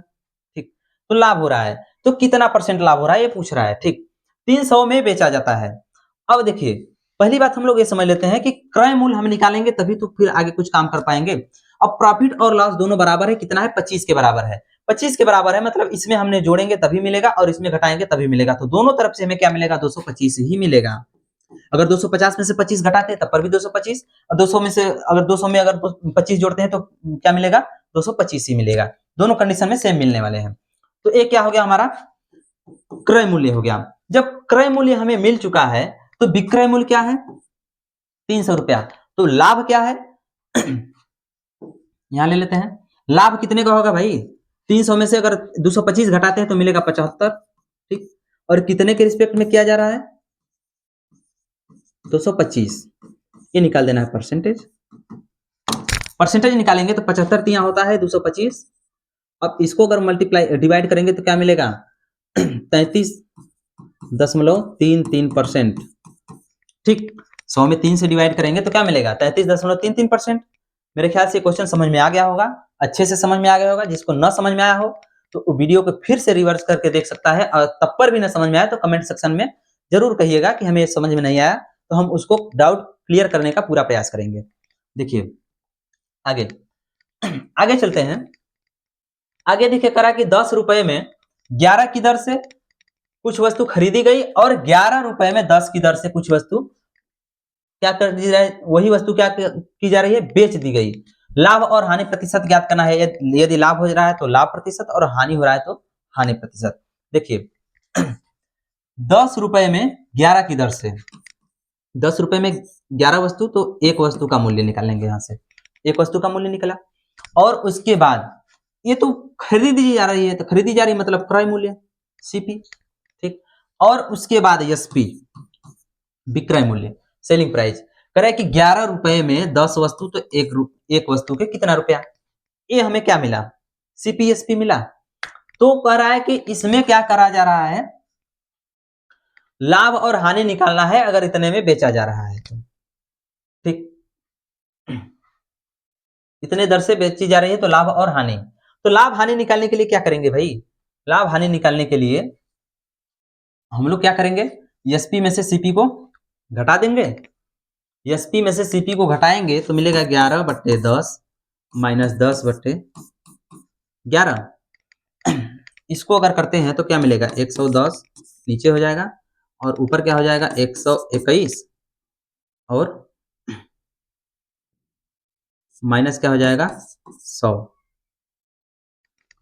ठीक, तो लाभ हो रहा है, तो कितना परसेंट लाभ हो रहा है ये पूछ रहा है। ठीक, 300 में बेचा जाता है। अब देखिए पहली बात हम लोग ये समझ लेते हैं कि क्रय मूल्य हम निकालेंगे तभी तो फिर आगे कुछ काम कर पाएंगे। अब प्रॉफिट और लॉस दोनों बराबर है, कितना है 25 के बराबर है। 25 के बराबर है मतलब इसमें हमने जोड़ेंगे तभी मिलेगा और इसमें घटाएंगे तभी मिलेगा, तो दोनों तरफ से हमें क्या मिलेगा 225 ही मिलेगा। अगर 250 में से 25 घटाते हैं तब पर भी 225, और 200 में से अगर 200 में अगर 25 जोड़ते हैं तो क्या मिलेगा 225 ही मिलेगा। दोनों कंडीशन में सेम मिलने वाले हैं। तो एक क्या हो गया हमारा क्रय मूल्य हो गया। जब क्रय मूल्य हमें मिल चुका है तो विक्रय मूल्य क्या है 300 रुपया। तो लाभ क्या है यहां ले लेते हैं। लाभ कितने का होगा भाई 300 में से अगर 225 घटाते हैं तो मिलेगा 75। ठीक, और कितने के रिस्पेक्ट में किया जा रहा है 225, ये निकाल देना है परसेंटेज। परसेंटेज निकालेंगे तो 75 तिया होता है 225। अब इसको अगर मल्टीप्लाई डिवाइड करेंगे तो क्या मिलेगा 33.33%। ठीक, 100 में 3 से डिवाइड करेंगे तो क्या मिलेगा 33.33%। मेरे ख्याल से क्वेश्चन समझ में आ गया होगा, अच्छे से समझ में आ गया होगा। जिसको न समझ में आया हो तो वीडियो को फिर से रिवर्स करके देख सकता है, और तब पर भी न समझ में आया तो कमेंट सेक्शन में जरूर कहिएगा कि हमें समझ में नहीं आया, तो हम उसको डाउट क्लियर करने का पूरा प्रयास करेंगे। देखिए आगे आगे चलते हैं। आगे देखिए करा कि 10 रुपए में 11 की दर से कुछ वस्तु खरीदी गई और 11 रुपए में 10 की दर से कुछ वस्तु क्या कर दी जाए, वही वस्तु क्या की जा रही है बेच दी गई। लाभ और हानि प्रतिशत ज्ञात करना है। यदि लाभ हो रहा है तो लाभ प्रतिशत और हानि हो रहा है तो हानि प्रतिशत। देखिए 10 रुपए में 11 की दर से 10 रुपए में 11 वस्तु, तो एक वस्तु का मूल्य निकालेंगे। यहां से एक वस्तु का मूल्य निकला, और उसके बाद ये तो खरीदी जा रही है, तो खरीदी जा रही है मतलब क्रय मूल्य सीपी। ठीक, और उसके बाद एसपी विक्रय मूल्य सेलिंग प्राइस। करे कि 11 रुपए में 10 वस्तु तो एक वस्तु के कितना रुपया, ये हमें क्या मिला सीपीएसपी मिला। तो कह रहा है कि इसमें क्या करा जा रहा है लाभ और हानि निकालना है अगर इतने में बेचा जा रहा है तो। ठीक, इतने दर से बेची जा रही है तो लाभ और हानि। तो लाभ हानि निकालने के लिए क्या करेंगे भाई, लाभ हानि निकालने के लिए हम लोग क्या करेंगे एसपी में से सीपी को घटा देंगे। एसपी में से सीपी को घटाएंगे तो मिलेगा 11/10 माइनस 10/11। इसको अगर करते हैं तो क्या मिलेगा 110 नीचे हो जाएगा, और ऊपर क्या हो जाएगा 121, और माइनस क्या हो जाएगा 100।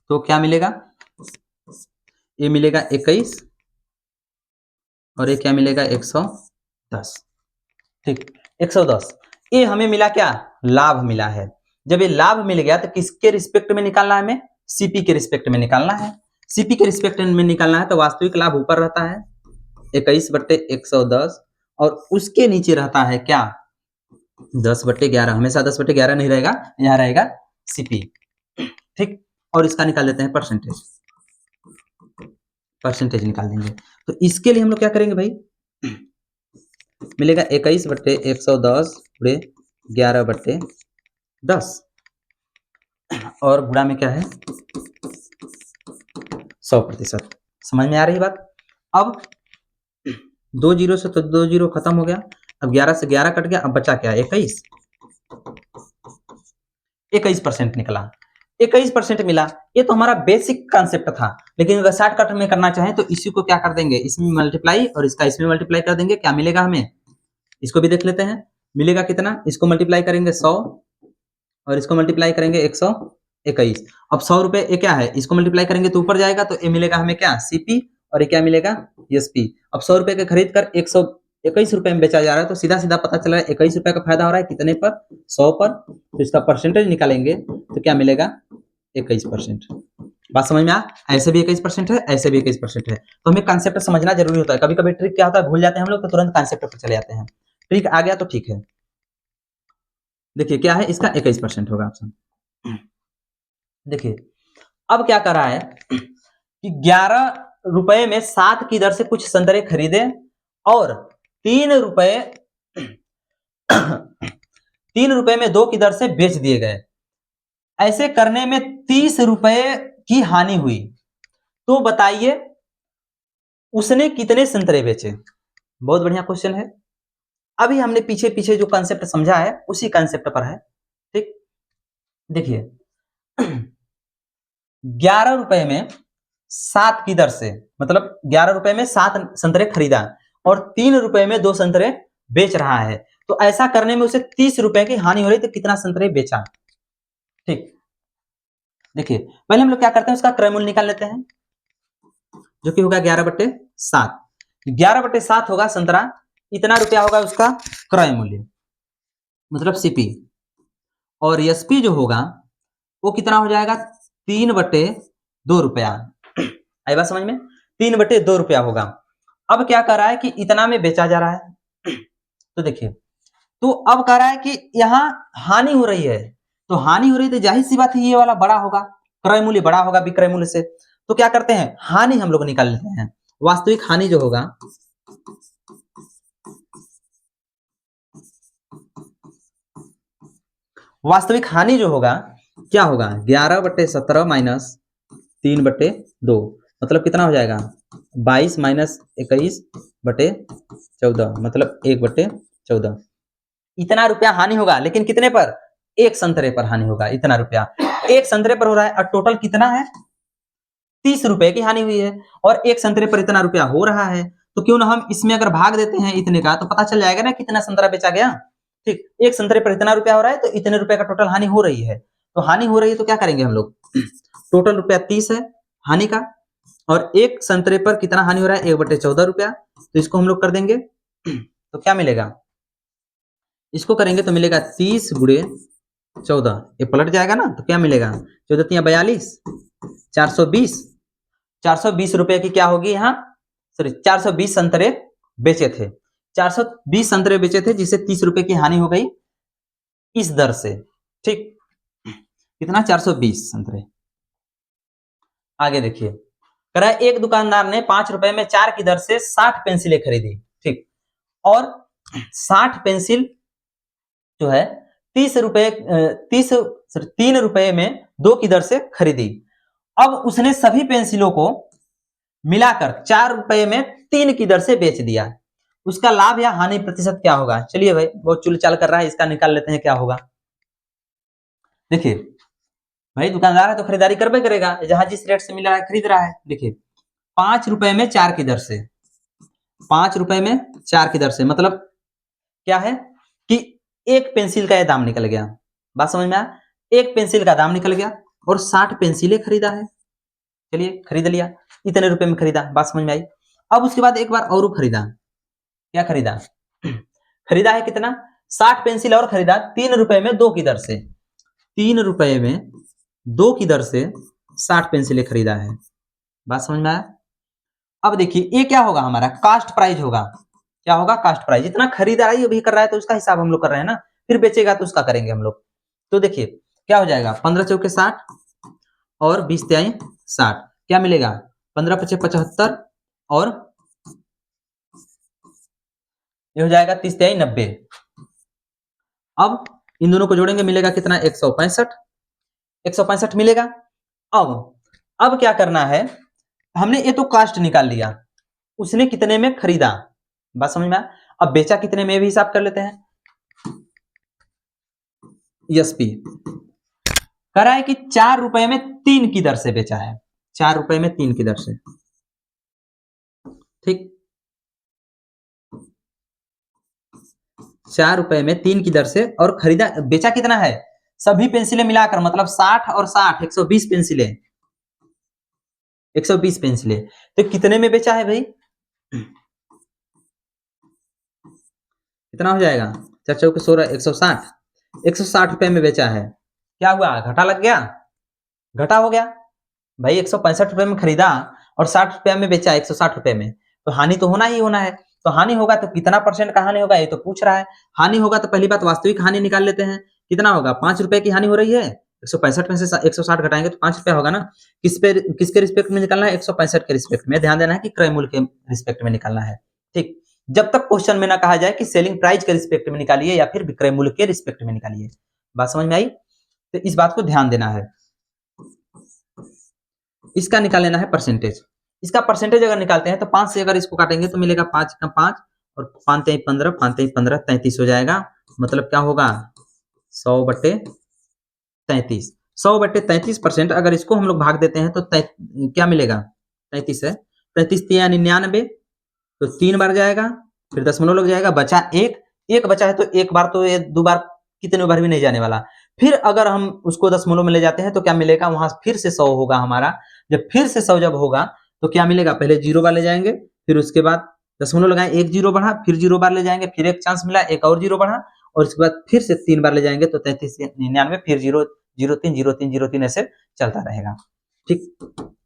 तो क्या मिलेगा ये मिलेगा 21, और ये क्या मिलेगा 110। ठीक, 110 ये हमें मिला क्या लाभ मिला है। जब ये लाभ मिल गया तो किसके रिस्पेक्ट में निकालना है हमें सीपी के रिस्पेक्ट में निकालना है। सीपी के रिस्पेक्ट में निकालना है तो वास्तविक लाभ ऊपर रहता है 21/110, और उसके नीचे रहता है क्या 10/11। हमेशा 10/11 नहीं रहेगा, यहाँ रहेगा सीपी। ठीक, और इसका निकाल देते हैं परसेंटेज। परसेंटेज निकाल देंगे तो इसके लिए हम लोग क्या करेंगे भाई मिलेगा 21/110 पूरे 11/10, और गुणा में क्या है 100%। समझ में आ रही बात। अब 2 जीरो से तो 2 जीरो खत्म हो गया, अब 11 से 11 कट गया, अब बचा क्या 21। 21% निकला, 21% मिला। ये तो हमारा बेसिक कॉन्सेप्ट था, लेकिन अगर शॉर्टकट में करना चाहें तो इसी को क्या कर देंगे इसमें मल्टीप्लाई और इसका इसमें मल्टीप्लाई कर देंगे। क्या मिलेगा हमें इसको भी देख लेते हैं। मिलेगा कितना, इसको मल्टीप्लाई करेंगे 100 और इसको मल्टीप्लाई करेंगे 121। अब 100 रुपए ये क्या है, इसको मल्टीप्लाई करेंगे तो ऊपर जाएगा, तो ये मिलेगा हमें क्या सीपी, और ये क्या मिलेगा एसपी। अब 100 रुपए के खरीद कर 121 रुपए में बेचा जा रहा है, तो सीधा सीधा पता चला 21 रुपए का फायदा हो रहा है कितने पर 100 पर। तो इसका परसेंटेज निकालेंगे तो क्या मिलेगा 21%। बात समझ में आ, ऐसे भी 21% है, ऐसे भी 21% है। तो हमें कॉन्सेप्ट समझना जरूरी होता है। कभी कभी ट्रिक क्या होता है भूल जाते हैं हम लोग, तो तुरंत कॉन्सेप्ट पर चले जाते हैं। ट्रिक आ गया तो ठीक है। देखिए क्या है इसका 21% होगा ऑप्शन। देखिए अब क्या कर रहा है कि 11 रुपए में 7 की दर से कुछ संतरे खरीदे और 3 रुपए 3 रुपए में 2 की दर से बेच दिए गए। ऐसे करने में 30 रुपए की हानि हुई, तो बताइए उसने कितने संतरे बेचे। बहुत बढ़िया क्वेश्चन है। अभी हमने पीछे पीछे जो कंसेप्ट समझा है उसी कंसेप्ट पर है। ठीक, देखिए 11 रुपए में 7 की दर से, मतलब 11 रुपए में 7 संतरे खरीदा और 3 रुपए में 2 संतरे बेच रहा है, तो ऐसा करने में उसे 30 रुपए की हानि हो रही, तो कितना संतरे बेचा। ठीक, देखिए पहले हम लोग क्या करते हैं, उसका क्रय मूल्य निकाल लेते हैं, जो कि होगा 11/7। 11/7 होगा संतरा, इतना रुपया होगा उसका क्रय मूल्य, मतलब सीपी, और एसपी जो होगा वो कितना हो जाएगा, 3/2 रुपया। आई बात समझ में, 3/2 रुपया होगा। अब क्या कर रहा है कि इतना में बेचा जा रहा है, तो देखिए, तो अब कह रहा है कि यहाँ हानि हो रही है, तो हानि हो रही है तो जाहिर सी बात है ये वाला बड़ा होगा, क्रय मूल्य बड़ा होगा विक्रय मूल्य से। तो क्या करते हैं, हानि हम लोग निकाल लेते हैं। वास्तविक हानि जो होगा, वास्तविक हानि जो होगा क्या होगा, 11/17 माइनस 3/2, मतलब कितना हो जाएगा, 22 माइनस 21/14, मतलब 1/14। इतना रुपया हानि होगा, लेकिन कितने पर, एक संतरे पर हानि होगा। इतना रुपया एक संतरे पर हो रहा है, और टोटल कितना है, 30 रुपए की हानि हुई है, और एक संतरे पर इतना रुपया हो रहा है, तो क्यों ना हम इसमें अगर भाग देते हैं इतने का, तो पता चल जाएगा ना कितना संतरा बेचा गया। ठीक, एक संतरे पर इतना रुपया हो रहा है, तो इतने रुपए का टोटल हानि हो रही है। तो हानि हो रही है तो क्या करेंगे हम लोग, टोटल रुपया 30 है हानि का, और एक संतरे पर कितना हानि हो रहा है, 1/14 रुपया, तो इसको हम लोग कर देंगे, तो क्या मिलेगा, इसको करेंगे तो मिलेगा 30 गुणे 14, ये पलट जाएगा ना, तो क्या मिलेगा, 14×42, 420, 420 रुपए की क्या होगी यहाँ, सॉरी 420 संतरे बेचे थे, 420 संतरे बेचे थे, जिससे 30 रुपए की हानि हो गई इस दर से। ठीक, कितना, 420 संतरे। आगे देखिए, कह रहा है एक दुकानदार ने 5 रुपए में 4 की दर से 60 पेंसिलें खरीदी। ठीक, और 60 पेंसिल जो है 3 रुपए में 2 की दर से खरीदी। अब उसने सभी पेंसिलों को मिलाकर 4 रुपए में 3 की दर से बेच दिया। उसका लाभ या हानि प्रतिशत क्या होगा। चलिए भाई, बहुत चुलचाल कर रहा है, इसका निकाल लेते हैं क्या होगा। देखिए भाई, दुकानदार है तो खरीदारी करबे करेगा, जहां जिस रेट से मिल रहा है खरीद रहा है। देखिए 5 रुपए में 4 की दर से, 5 रुपए में 4 की दर से, मतलब क्या है कि एक पेंसिल का यह दाम निकल गया। बात समझ में आया, एक पेंसिल का दाम निकल गया और 60 पेंसिलें खरीदा है। चलिए खरीद लिया, इतने रुपए में खरीदा, बात समझ में आई। अब उसके बाद एक बार और खरीदा, क्या खरीदा, खरीदा है कितना, 60 पेंसिल और खरीदा 3 रुपए में 2 की दर से, 3 रुपए में 2 की दर से 60 पेंसिलें खरीदा है। बात समझ में आया। अब देखिए ये क्या होगा, हमारा कास्ट प्राइस होगा। क्या होगा, कास्ट प्राइस। जितना खरीदारी अभी कर रहा है तो उसका हिसाब हम लोग कर रहे हैं ना, फिर बेचेगा तो उसका करेंगे हम लोग। तो देखिए क्या हो जाएगा, 15 चौके 60 और 20 तिहाई 60, क्या मिलेगा, 15 पचे 75 और ये हो जाएगा 30 तिहाई 90। अब इन दोनों को जोड़ेंगे, मिलेगा कितना, 165, 165 मिलेगा। अब क्या करना है, हमने ये तो कास्ट निकाल लिया, उसने कितने में खरीदा, बात समझ में आया। अब बेचा कितने में भी हिसाब कर लेते हैं। एसपी कह रहा है कि 4 रुपए में 3 की दर से बेचा है, 4 रुपए में 3 की दर से। ठीक, 4 रुपए में 3 की दर से, और खरीदा बेचा कितना है, सभी पेंसिलें मिलाकर, मतलब 60 और 60 120 पेंसिलें, 120 पेंसिलें, तो कितने में बेचा है भाई, कितना हो जाएगा, 4 चौके 16, 160, 160 रुपए में बेचा है। क्या हुआ, घाटा लग गया, घाटा हो गया भाई। 165 रुपए में खरीदा और 60 रुपए में बेचा, 160 रुपए में, तो हानि तो होना ही होना है। तो हानि होगा तो कितना परसेंट का हानि होगा, ये तो पूछ रहा है। हानि होगा तो पहली बात वास्तविक हानि निकाल लेते हैं, कितना होगा, 5 रुपए की हानि हो रही है, 165 में से 160 घटाएंगे तो 5 रुपया होगा ना। किसके रिस्पेक्ट में निकालना है? 165 के रिस्पेक्ट में। ध्यान देना है कि क्रय मूल्य के रिस्पेक्ट में निकालना है। ठीक, जब तक क्वेश्चन में ना कहा जाए कि सेलिंग प्राइस के रिस्पेक्ट में निकालिए या फिर विक्रय मूल्य के रिस्पेक्ट में निकालिए। बात समझ में आई? तो इस बात को ध्यान देना है। इसका निकाल लेना है परसेंटेज। इसका परसेंटेज अगर निकालते हैं तो 5 से अगर इसको काटेंगे तो मिलेगा 5 का 5 और 5 3 15, 5 3 15, 33 हो जाएगा। मतलब क्या होगा? 100/33। 100/33%। अगर इसको हम लोग भाग देते हैं तो क्या मिलेगा? 33 है, 33 या 99, तो 3 बार जाएगा, फिर दशमलव लग जाएगा, बचा 1। 1 बचा है तो एक बार तो ये 2 बार कितने बार भी नहीं जाने वाला। फिर अगर हम उसको दशमलव में ले जाते हैं तो क्या मिलेगा? वहां फिर से 100 होगा हमारा। जब फिर से 100 जब होगा तो क्या मिलेगा? पहले 0 बार ले जाएंगे, फिर उसके बाद दशमलव लगाए, 1 0 बढ़ा, फिर 0 बार ले जाएंगे, फिर एक चांस मिला, एक और 0 बढ़ा, और उसके बाद फिर से 3 बार ले जाएंगे तो 33 से 99, फिर 0 0 3 0 3 0 3 ऐसे चलता रहेगा। ठीक,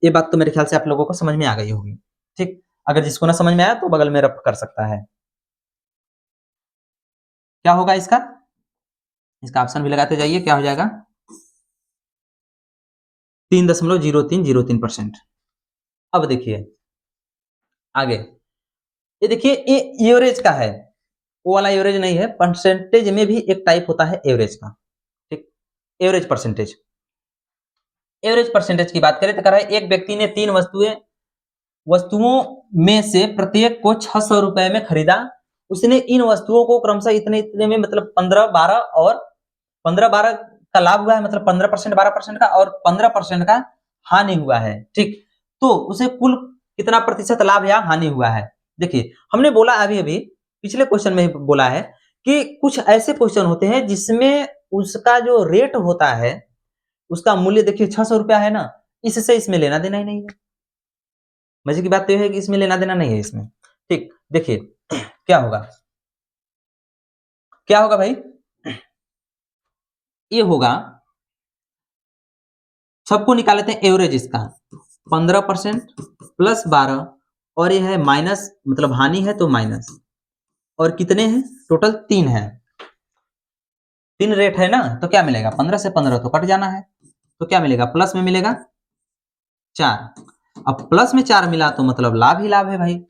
ये बात तो मेरे ख्याल से आप लोगों को समझ में आ गई होगी। ठीक, अगर जिसको ना समझ में आया तो बगल में रफ कर सकता है। क्या होगा इसका? इसका ऑप्शन भी लगाते जाइए। क्या हो जाएगा? 3.0303%। अब देखिए आगे, ये देखिए ये एवरेज का है, वो वाला एवरेज नहीं है। परसेंटेज में भी एक टाइप होता है एवरेज का। ठीक, एवरेज परसेंटेज। एवरेज परसेंटेज की बात करें तो कह रहा है एक व्यक्ति ने 3 वस्तुओं में से प्रत्येक को 600 रुपए में खरीदा। उसने इन वस्तुओं को क्रमशः इतने इतने में, मतलब 15 12 और 15 12 का लाभ हुआ है, मतलब 15% 12% का, और 15% का हानि हुआ है। ठीक, तो उसे कुल कितना प्रतिशत लाभ या हानि हुआ है? देखिए हमने बोला अभी अभी पिछले क्वेश्चन में बोला है कि कुछ ऐसे क्वेश्चन होते हैं जिसमें उसका जो रेट होता है, उसका मूल्य देखिए 600 रुपया है ना, इससे इसमें लेना देना ही नहीं है। मजे की बात तो यह है कि इसमें लेना देना नहीं है इसमें। ठीक, देखिए क्या होगा, क्या होगा भाई? ये होगा, सबको निकाल लेते हैं एवरेज इसका। 15% प्लस 12 और ये है माइनस, मतलब हानि है तो माइनस, और कितने हैं टोटल? 3 है। 3 रेट है ना, तो क्या मिलेगा? 15 से 15 तो कट जाना है, तो क्या मिलेगा? प्लस में मिलेगा 4। अब प्लस में 4 मिला तो मतलब लाभ ही लाभ है भाई।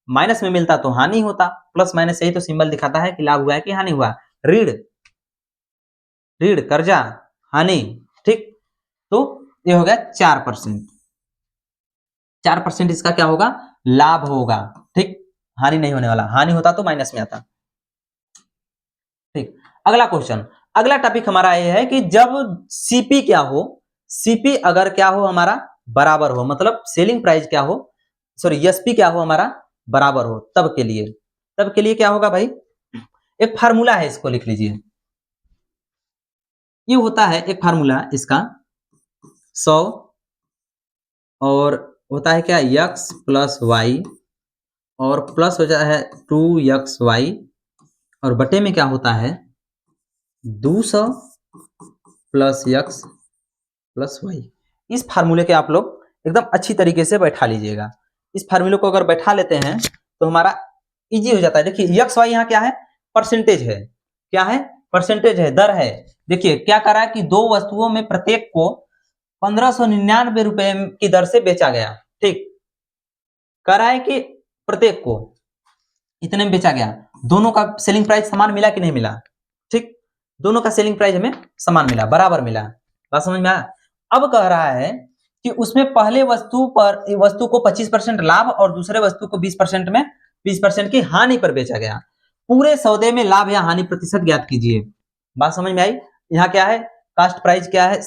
माइनस में मिलता तो हानि होता। प्लस माइनस यही तो सिंबल दिखाता है कि लाभ हुआ है कि हानि हुआ। ऋण ऋण कर्जा हानि। ठीक, तो ये हो गया 4%। 4% इसका क्या होगा? लाभ होगा। ठीक, हानि नहीं होने वाला, हानि होता तो माइनस में आता। ठीक, अगला क्वेश्चन, अगला टॉपिक हमारा ये है कि जब सीपी क्या हो, सीपी अगर क्या हो हमारा बराबर हो, मतलब सेलिंग प्राइस क्या हो, सॉरी एसपी क्या हो हमारा बराबर हो, तब के लिए क्या होगा भाई? एक फार्मूला है, इसको लिख लीजिए। ये होता है एक फार्मूला इसका, 100 और होता है क्या? x प्लस वाई, और प्लस हो जाता है 2xy, और बटे में क्या होता है? 200 प्लस x प्लस वाई। इस फार्मूले के आप लोग एकदम अच्छी तरीके से बैठा लीजिएगा। इस फार्मूले को अगर बैठा लेते हैं तो हमारा इजी हो जाता है। देखिए एक्स वाई यहाँ क्या है? परसेंटेज है। क्या है? परसेंटेज है, दर है। देखिए क्या कर रहा है कि दो वस्तुओं में प्रत्येक को 1599 रुपए की दर से बेचा गया। ठीक, कह रहा है कि प्रत्येक को इतने में बेचा गया। दोनों का सेलिंग प्राइस समान मिला कि नहीं मिला? ठीक, दोनों का सेलिंग प्राइस हमें समान मिला, बराबर मिला। बात समझ में आया? अब कह रहा है कि उसमें पहले वस्तु को 25% लाभ और दूसरे वस्तु को 20% में 20% की हानि पर बेचा गया। पूरे सौदे में लाभ या हानि प्रतिशत ज्ञात कीजिए। बात समझ में आई? यहाँ क्या है? कास्ट प्राइस क्या है?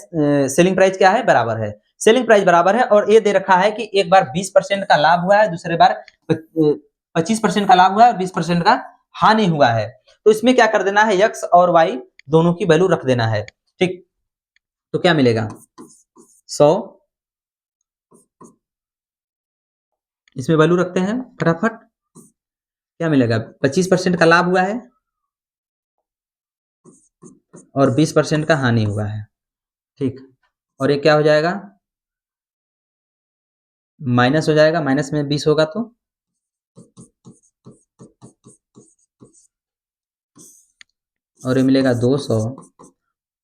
सेलिंग प्राइस क्या है? बराबर है। सेलिंग प्राइस बराबर है और ये दे रखा है कि एक बार 20% का लाभ हुआ है, दूसरे बार 25% का लाभ हुआ है और 20% का हानि हुआ है। तो इसमें क्या कर देना है? एक्स और वाई दोनों की वैल्यू रख देना है। ठीक, तो क्या मिलेगा? 100, इसमें वैल्यू रखते हैं फटाफट। क्या मिलेगा? 25% का लाभ हुआ है और 20% का हानि हुआ है। ठीक, और ये क्या हो जाएगा? माइनस हो जाएगा, माइनस में 20 होगा तो और ये मिलेगा 200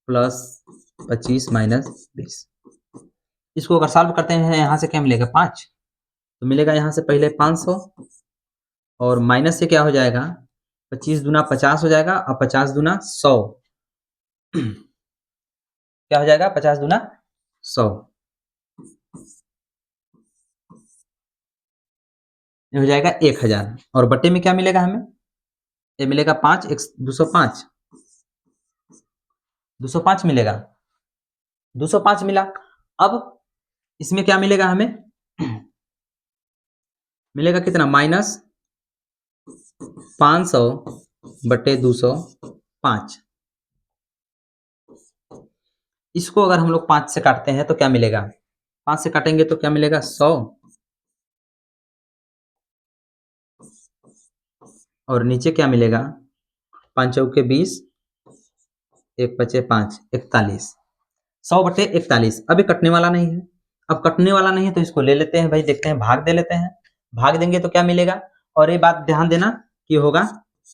प्लस 25 माइनस 20। इसको अगर सॉल्व करते हैं यहाँ से क्या मिलेगा 5, तो मिलेगा यहाँ से पहले 500 और माइनस से क्या हो जाएगा 25 दूना 50 हो जाएगा और 50 दूना 100 क्या हो जाएगा 50 दूना 100, ये हो जाएगा 1000 और बट्टे में क्या मिलेगा हमें, ये मिलेगा 5 205, 205 मिलेगा, 205 मिला। अब इसमें क्या मिलेगा हमें मिलेगा कितना माइनस 500 बट्टे 205। इसको अगर हम लोग 5 से काटते हैं तो क्या मिलेगा, 5 से काटेंगे तो क्या मिलेगा 100 और नीचे क्या मिलेगा 5 चौके 20, 1 पचे 5, 41, 100 बटे 41। अभी कटने वाला नहीं है, अब कटने वाला नहीं है तो इसको ले लेते हैं भाई, देखते हैं भाग दे लेते हैं, भाग देंगे तो क्या मिलेगा। और ये बात ध्यान देना कि होगा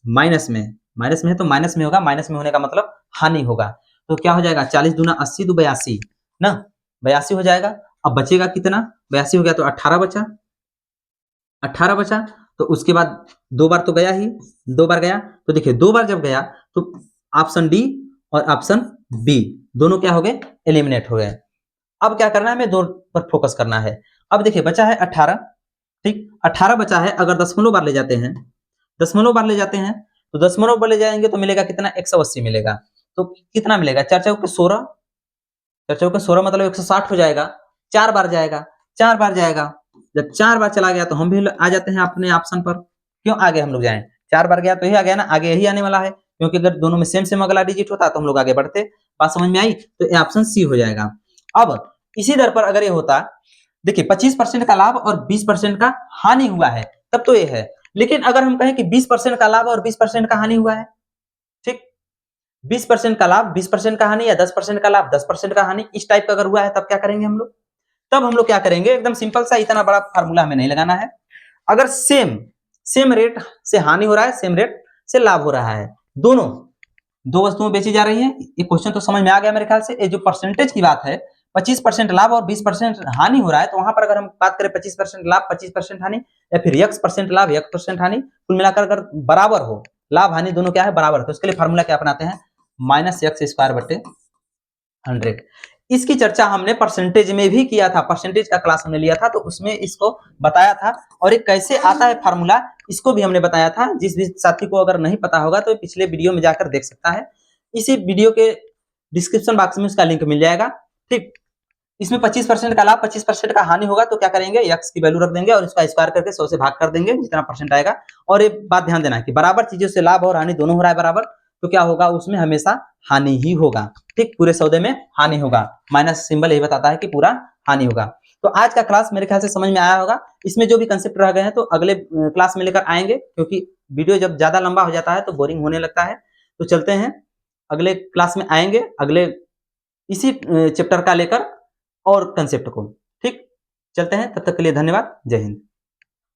माइनस में, माइनस में है तो माइनस में होगा, माइनस में होने का मतलब हानि होगा। तो क्या हो जाएगा 40 दूना 80 दो 82 ना, 82 हो जाएगा। अब बचेगा कितना, 82 हो गया तो 18 बचा, 18 बचा तो उसके बाद 2 बार तो गया ही, 2 बार गया तो देखिए 2 बार जब गया तो ऑप्शन डी और ऑप्शन बी दोनों क्या हो गए एलिमिनेट हो गए। अब क्या करना है हमें, दो पर फोकस करना है। अब देखिए बचा है 18, ठीक 18 बचा है, अगर दशमलव बार ले जाते हैं, दशमलव बार ले जाते हैं तो दशमलव बार ले जाएंगे तो मिलेगा कितना 180 मिलेगा। तो कितना मिलेगा 4 चौके 16, 4 चौके 16 मतलब 160 हो जाएगा। 4 बार जाएगा, 4 बार जाएगा, जब 4 बार चला गया तो हम भी आ जाते हैं अपने ऑप्शन पर। क्यों आगे हम लोग जाएं, 4 बार गया तो यही आ गया ना, आगे यही आने वाला है, क्योंकि अगर दोनों में सेम सेम अगला डिजिट होता तो हम लोग आगे बढ़ते। बात समझ में आई, तो ये ऑप्शन सी हो जाएगा। अब इसी दर पर अगर ये होता, देखिए 25% का लाभ और 20% का हानि हुआ है तब तो ये है, लेकिन अगर हम कहें कि 20% का लाभ और 20% का हानि हुआ है, ठीक 20% का लाभ 20% का हानि या 10% का लाभ 10% का हानि, इस टाइप का अगर हुआ है तब क्या करेंगे हम लोग, तब हम लोग क्या करेंगे, एकदम सिंपल सा, इतना बड़ा फार्मूला हमें नहीं लगाना है। अगर सेम रेट से हानि हो रहा है, सेम रेट से लाभ हो रहा है, दोनों दो वस्तुएं बेची जा रही हैं, ये क्वेश्चन तो समझ में आ गया मेरे ख्याल से। ये जो परसेंटेज की बात है 25% लाभ और 20% हानि हो रहा है, तो वहां पर अगर हम बात करें 25% लाभ 25% हानि या फिर x% लाभ x% हानि, कुल मिलाकर अगर बराबर हो, लाभ हानि दोनों क्या है बराबर, तो इसके लिए फार्मूला क्या अपनाते हैं -x² बटे 100। इसकी चर्चा हमने परसेंटेज में भी किया था, परसेंटेज का क्लास हमने लिया था तो उसमें इसको बताया था, और ये कैसे आता है फार्मूला इसको भी हमने बताया था। जिस भी साथी को अगर नहीं पता होगा तो पिछले वीडियो में जाकर देख सकता है, इसी वीडियो के डिस्क्रिप्शन बॉक्स में उसका लिंक मिल जाएगा, ठीक। इसमें 25% का लाभ 25% का हानि होगा तो क्या करेंगे, x की वैल्यू रख देंगे और इसका स्क्वायर करके 100 से भाग कर देंगे, जितना परसेंट आएगा। और ये बात ध्यान देना कि बराबर चीजों से लाभ और हानि दोनों हो रहा है बराबर, तो क्या होगा उसमें हमेशा हानि ही होगा, ठीक, पूरे सौदे में हानि होगा, माइनस सिंबल यही बताता है कि पूरा हानि होगा। तो आज का क्लास मेरे ख्याल से समझ में आया होगा, इसमें जो भी कंसेप्ट रह गए हैं तो अगले क्लास में लेकर आएंगे, क्योंकि वीडियो जब ज्यादा लंबा हो जाता है तो बोरिंग होने लगता है। तो चलते हैं अगले क्लास में आएंगे, अगले इसी चैप्टर का लेकर और कंसेप्ट को, ठीक। चलते हैं, तब तक के लिए धन्यवाद, जय हिंद।